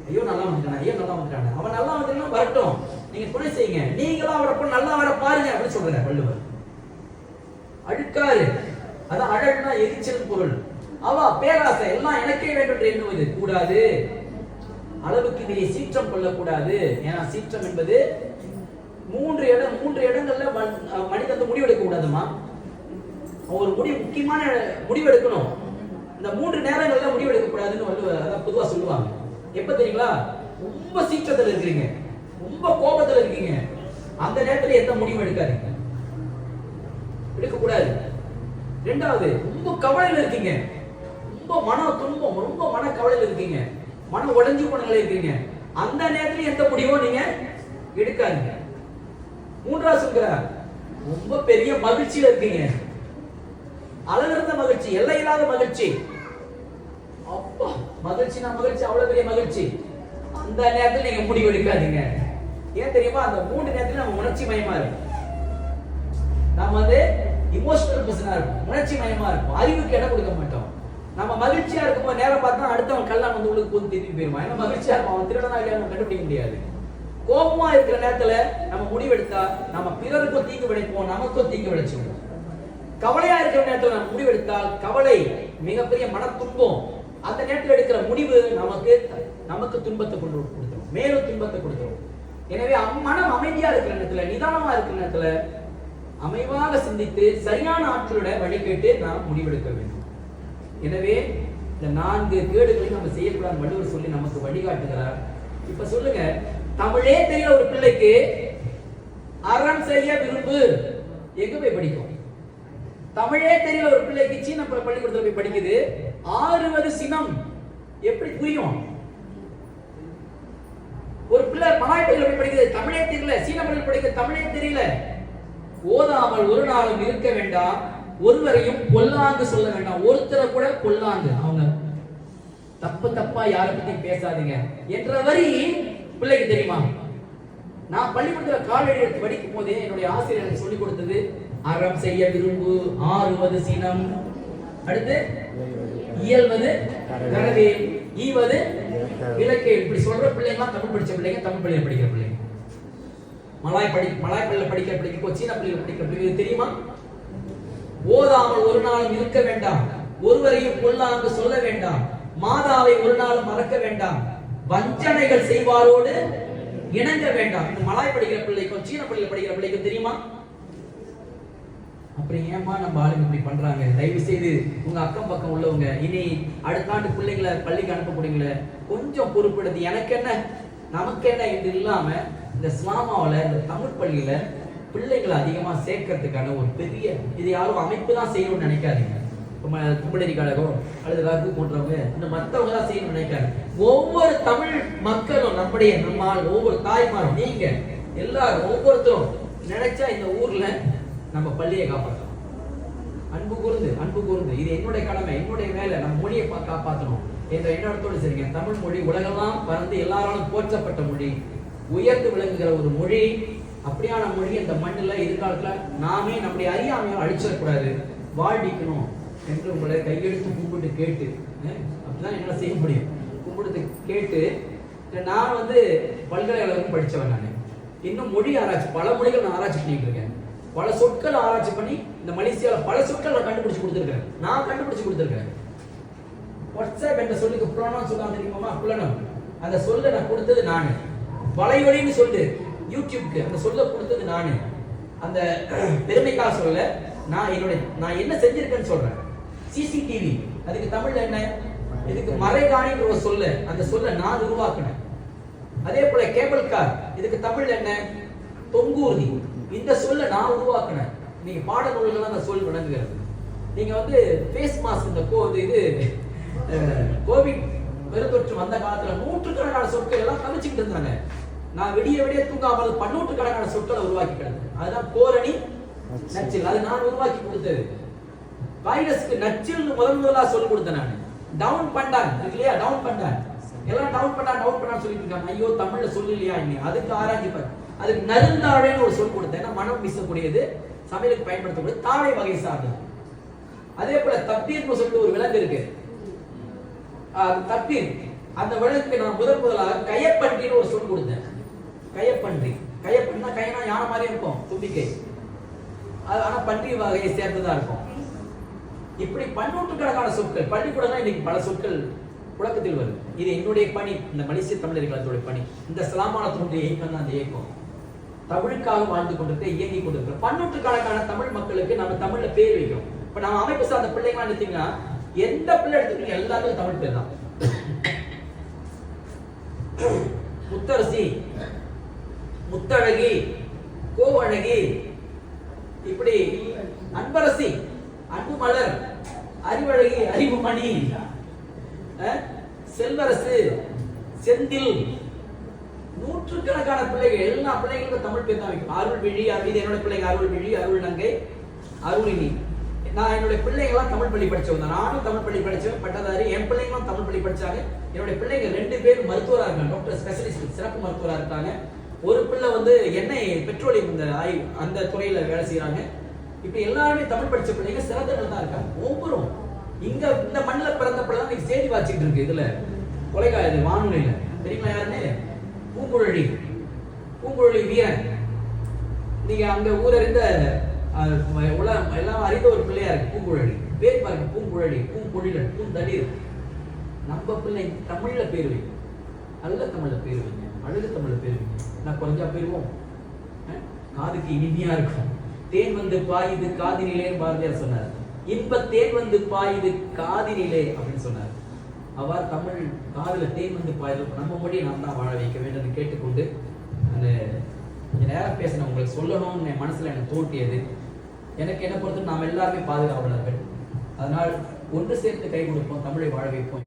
ஐயோ நல்லா வந்துட்டான, ஐயோ நல்லா வந்துட்டான, அவன் நல்லா வந்துட்டான் வரட்டும், நீங்க துணை செய்யுங்க, நீங்களும் அவரை நல்லா வர பாருங்க அப்படின்னு சொல்ற வள்ளுவர். அழுக்காரு, அதான் அழகுனா எரிச்சல் பொருள். அவா பேராசை, எல்லாம் எனக்கே வேண்டும் என்று எண்ணுவது கூடாது. அளவுக்கு மீறி சீற்றம் கொள்ளக்கூடாது. ஏன்னா சீற்றம் என்பது மூன்று இடங்கள்ல மனிதன் முடிவெடுக்க கூடாதுமா. ஒரு முக்கியமான முடிவு எடுக்கணும். இந்த 3 நேரங்கள்ல முடிவு எடுக்க கூடாதுன்னு அதான் பொதுவா சொல்லுவாங்க. எப்ப தெரியுங்களா? ரொம்ப சீற்றத்துல இருக்கீங்க, ரொம்ப கோபத்துல இருக்கீங்க, அந்த நேரத்துல எந்த முடிவு எடுக்காதீங்க, எடுக்க கூடாது. 2வது, ரொம்ப கவலையில இருக்கீங்க, ரொம்ப மன துன்பம், ரொம்ப மன கவலையில இருக்கீங்க, மன உடைஞ்சு போன நிலையில இருக்கீங்க, அந்த நேரத்துல எந்த முடிவும் நீங்க எடுக்காதீங்க. 3வது சொல்கிறார், ரொம்ப பெரிய மகிழ்ச்சியில இருக்கீங்க, அளவிருந்த மகிழ்ச்சி, எல்லை இல்லாத மகிழ்ச்சி, அப்பா மகிழ்ச்சினா மகிழ்ச்சி, அவ்வளவு பெரிய மகிழ்ச்சி, அந்த நேரத்தில் நீங்க முடிவு எடுக்காதீங்க. ஏன் தெரியுமா? அந்த 3 நேரத்துல நம்ம உணர்ச்சி மயமா இருக்கும், நம்ம இமோஷனல் பர்சனா இருக்கும், உணர்ச்சி மயமா இருக்கும், அறிவுக்கு இடம் கொடுக்க மாட்டோம். நம்ம மகிழ்ச்சியா இருக்கும்போது நேரம் பார்த்தா அடுத்தவன் கல்லாம் வந்து உங்களுக்கு போது திரும்பி போயிருமா. ஏன்னா மகிழ்ச்சியா இருக்கும், அவன் திருடனா இல்லையா கண்டுபிடிக்க முடியாது. கோபமா இருக்கிற நேரத்துல நம்ம முடிவெடுத்தா நம்ம பிறருக்கும் தீங்கு விளைப்போம், நமக்கும் தீங்கு விளைச்சுவோம். கவலையா இருக்கிற நேரத்துல நம்ம முடிவெடுத்தால் கவலை மிகப்பெரிய மன துன்பம். அந்த நேரத்தில் எடுக்கிற முடிவு நமக்கு துன்பத்தை கொடுத்துரும், மேலும் துன்பத்தை கொடுத்துரும். எனவே மனம் அமைதியா இருக்கிற நேரத்துல, நிதானமா இருக்கிற நேரத்துல அமைவாக சிந்தித்து சரியான ஆட்களோட வழி கேட்டு நாம் முடிவெடுக்க வேண்டும். எனவே இந்த 4 கேடுகளையும் நம்ம செய்யக்கூடாது வள்ளுவர் சொல்லி நமக்கு வழிகாட்டுகிறார். இப்ப சொல்லுங்க, தமிழே தெரியல ஒரு பிள்ளைக்கு அறம் செய்ய விரும்பு எங்க போய் படிக்கும்? தமிழே தெரியல ஒரு பிள்ளைக்கு சீன பள்ளிக்கூடத்துல போய் படிக்குது, 6வது சினம் எப்படி புரியும்? ஒரு பிள்ளை மலாய் பள்ளியில போய் படிக்குது, தமிழே தெரியல, சீன பள்ளியில் படிக்குது, தமிழே தெரியல. ஓதாமல் ஒரு நாளும் இருக்க வேண்டாம், ஒருவரையும் பொல்லாங்கு சொல்ல வேண்டாம், ஒருத்தரை கூட பொல்லாங்கு, அவங்க தப்பா யாரை பத்தி பேசாதீங்க என்ற வரி பிள்ளைக்கு தெரியுமா? நான் பள்ளிக்கூடத்துல காலேஜ் எடுத்து படிக்கும் போதே என்னுடைய ஆசிரியர் எனக்கு சொல்லிக் கொடுத்தது, அறம் செய்ய விரும்பு, 6வது சினம், அடுத்து இயல்வது கரவே, ஈவது இலக்கே. இப்படி சொல்ற பிள்ளைங்க தமிழ் படிச்ச பிள்ளைங்க, தமிழ் பள்ளியில் படிக்கிற பிள்ளைங்க. மலாய் பள்ளியில் படிக்கிற பிள்ளைங்க, சீன பள்ளியில் படிக்கிற பிள்ளைங்க தெரியுமா? ஓதாமல் ஒரு நாளும் இருக்க வேண்டாம், ஒருவரையும் பொல்லாங்கு சொல்ல வேண்டாம், மாதாவை ஒரு நாளும் மறக்க வேண்டாம், வஞ்சனைகள் செய்வாரோடு இணங்க வேண்டாம். இந்த மலாய் படிக்கிற பிள்ளைக்கும் சீன பள்ளியில் படிக்கிற பிள்ளைக்கும் தெரியுமா? அப்புறம் ஏமா நம்ம ஆளுங்க இப்படி பண்றாங்க? தயவு செய்து உங்க அக்கம் பக்கம் உள்ளவங்க, இனி அடுத்த ஆண்டு பிள்ளைங்களை பள்ளிக்கு அனுப்பக்கூடியவங்கள கொஞ்சம் பொறுப்படுத்தி எனக்கு என்ன நமக்கு என்ன என்று இல்லாம இந்த இஸ்லாமாவில் இந்த தமிழ் பள்ளியில பிள்ளைகளை அதிகமா சேர்க்கறதுக்கான ஒரு பெரிய, இது யாரும் அமைப்பு தான் செய்யணும்னு நினைக்காதீங்க. கும்பலரி கழகம் அல்லது ரகு போன்றவங்க இந்த மற்றவங்க தான் செய்யணும்னு நினைக்காது. ஒவ்வொரு தமிழ் மக்களும், நம்மால் ஒவ்வொரு தாய்மாரும், நீங்க எல்லாரும் ஒவ்வொருத்தரும் நினைச்சா இந்த ஊர்ல நம்ம பள்ளியை காப்பாற்றணும். அன்பு கூர்ந்து இது என்னுடைய கடமை, என்னுடைய வேலை, நம்ம மொழியை காப்பாற்றணும் என்ற எண்ணத்தோடு சரிங்க. தமிழ் மொழி உலகெல்லாம் பறந்து எல்லாராலும் போற்றப்பட்ட மொழி, உயர்ந்து விளங்குகிற ஒரு மொழி. அப்படியான மொழி இந்த மண்ணில் எதிர்காலத்துல நாமே நம்முடைய அறியாமையை அழிச்சிடக்கூடாது, வாழ்விக்கணும் என்று உங்களை கையெடுத்து கும்பிட்டு கேட்டு, அப்படிதான் என்ன செய்ய முடியும், கும்பிட்டு கேட்டு. நான் பல்கலைக்கழகம் படித்தவன், நான் இன்னும் மொழி ஆராய்ச்சி, பல மொழிகள் நான் ஆராய்ச்சி பண்ணிட்டு இருக்கேன். பல சொற்கள் ஆராய்ச்சி பண்ணி இந்த மலேசியாவில் பல சொற்கள் நான் கண்டுபிடிச்சு கொடுத்துருக்கேன். நான் கண்டுபிடிச்சு கொடுத்துருக்கேன். வாட்ஸ்அப் என்ற சொல்லுக்கு ப்ரோனவுன் சொல்லாம தெரியுமா? புலனம். அந்த சொல்ல நான் கொடுத்தது நானு. வலைவழின்னு சொல்லு யூடியூப்க்கு அந்த சொல்ல கொடுத்தது நானு. அந்த பெருமைக்காக சொல்ல நான் என்ன செஞ்சிருக்கேன்னு சொல்றேன். சிசிடிவி அதுக்கு தமிழ்ல என்ன? இதுக்கு மறைகாணின்ற ஒரு சொல்ல, அந்த சொல்ல நான் உருவாக்கினேன். அதே போல கேபிள் கார் இதுக்கு தமிழ்ல என்ன? தொங்கூர்தி. இந்த சொல்ல நான் உருவாக்கினேன். நீங்க பாடநூல்கள் அந்த சொல் விளங்குகிறது. நீங்க ஃபேஸ் மாஸ்க் இந்த இது கோவிட் பெருந்தொற்று வந்த காலத்துல நூற்றுக்கணக்கான சொற்கள் எல்லாம் கவிச்சுக்கிட்டு இருந்தாங்க. நான் விடிய தூங்காமல் பன்னூற்றுக்கணக்கான சொற்களை உருவாக்கி கிடந்தேன். அதுதான் கோரணி நச்சில், அது நான் உருவாக்கி கொடுத்தது. வைரஸ்க்கு நச்சில் முதலா சொல்லி கொடுத்தேன் நான். டவுன் பண்டான் இருக்கு இல்லையா? டவுன் பண்டான் எல்லாம் டவுன் பண்ணான்னு சொல்லிட்டு இருக்காங்க. ஐயோ தமிழ்ல சொல்லு இல்லையா? அதுக்கு ஆராய்ச்சி அதுக்கு நருந்தாழைன்னு ஒரு சொல் கொடுத்தேன். மனம் வீசக்கூடியது, சமையலுக்கு பயன்படுத்தக்கூடிய தாழை வகை சார்ந்தது. அதே போல தப்பீர்னு சொல்லிட்டு ஒரு விலங்கு இருக்கு. தப்பீர் அந்த விலங்குக்கு நான் முதலாக கயப்பன்றின்னு ஒரு சொல் கொடுத்தேன். கயப்பன்றி. கயப்பன்னா கைனா யானை மாதிரி இருக்கும், தும்பிக்கை. ஆனா பன்றி வகையை சேர்ந்ததா இருக்கும். இப்படி பன்னூற்றுக்கணக்கான சொற்கள் பள்ளிக்கூடம் இன்னைக்கு பல சொற்கள் புழக்கத்தில் வருது. இது என்னுடைய பணி, இந்த மலேசிய தமிழர்களுடைய பணி. இந்த சலாமானத்தினுடைய இயக்கம் தான் அந்த இயக்கம். தமிழுக்காக வாழ்ந்து கொண்டிருக்க, இயங்கி கொண்டிருக்கிற பன்னூற்றுக்கணக்கான தமிழ் மக்களுக்கு நம்ம தமிழ்ல பேர் வைக்கிறோம். இப்ப நம்ம அமைப்பு சார்ந்த பிள்ளைங்க எடுத்தீங்கன்னா எந்த பிள்ளை எடுத்துக்கீங்க எல்லாருக்கும் தமிழ் பேர் தான். முத்தரசி, முத்தழகி, கோவழகி, இப்படி அன்பரசி, அன்புமலர், அறிவழகி, அறிவுமணி, செல்வரசு, செந்தில், நூற்றுக்கணக்கான பிள்ளைகள் எல்லா பிள்ளைகளுக்கும் தமிழ் பேர் தான் வைக்கும். அருள் விழி, இது என்னோட பிள்ளைங்க அருள் விழி, அருள் நங்கை, அருளினி. நான் என்னுடைய பிள்ளைங்களாம் தமிழ் பள்ளி படிச்சவங்க. நானும் தமிழ் பள்ளி படிச்சவன், பட்டதாரி. என் பிள்ளைங்களும் தமிழ் பள்ளி படிச்சாங்க. என்னுடைய பிள்ளைங்க 2 பேர் மருத்துவராக இருக்காங்க, டாக்டர் ஸ்பெஷலிஸ்ட், சிறப்பு மருத்துவராக இருக்காங்க. ஒரு பிள்ளை எண்ணெய் பெட்ரோலியம் அந்த துறையில வேலை செய்யறாங்க. இப்ப எல்லாருமே தமிழ் படிச்ச பிள்ளைங்க சிறந்தவர்கள் தான் இருக்காங்க. ஒவ்வொருவரும் இந்த மண்ணில் பிறந்த பிள்ளை தான் செய்தி வாச்சிட்டு இருக்கு. இதுல கொலைகாது வானொலியில தெரியுமா யாருன்னு? பூங்குழலி வீரன். நீங்க அங்க ஊரறிந்த எல்லாம் அறிந்த ஒரு பிள்ளையா இருக்கு பூங்குழலி. பேர் பாருங்க, பூங்குழலி, பூங்குழலன், பூந்தளிர். நம்ம பிள்ளை தமிழ்ல பேர் வைக்கும், நல்ல தமிழ்ல பேர் வைங்க, அழகு தமிழ்ல பேர் வைங்க. நான் குறைஞ்சா போயிருவோம், காதுக்கு இனிமையா இருக்கும். தேன் பாயுது காதினிலே பாரதியார் சொன்னார். தேன் பாயுது காதினிலே அப்படின்னு சொன்னார். அவ்வாறு தமிழ் காதுல தேன் பாயுது. நம்ம மொழியை நாம் தான் வாழ வைக்க வேண்டும் கேட்டுக்கொண்டு அந்த கொஞ்ச நேரம் பேசின உங்களுக்கு சொல்லணும்னு என் மனசுல எனக்கு தோட்டியது. எனக்கு என்ன பொறுத்து நாம் எல்லாருமே பாதுகாவலர்கள். அதனால் ஒன்று சேர்த்து கை கொடுப்போம், தமிழை வாழ வைப்போம்.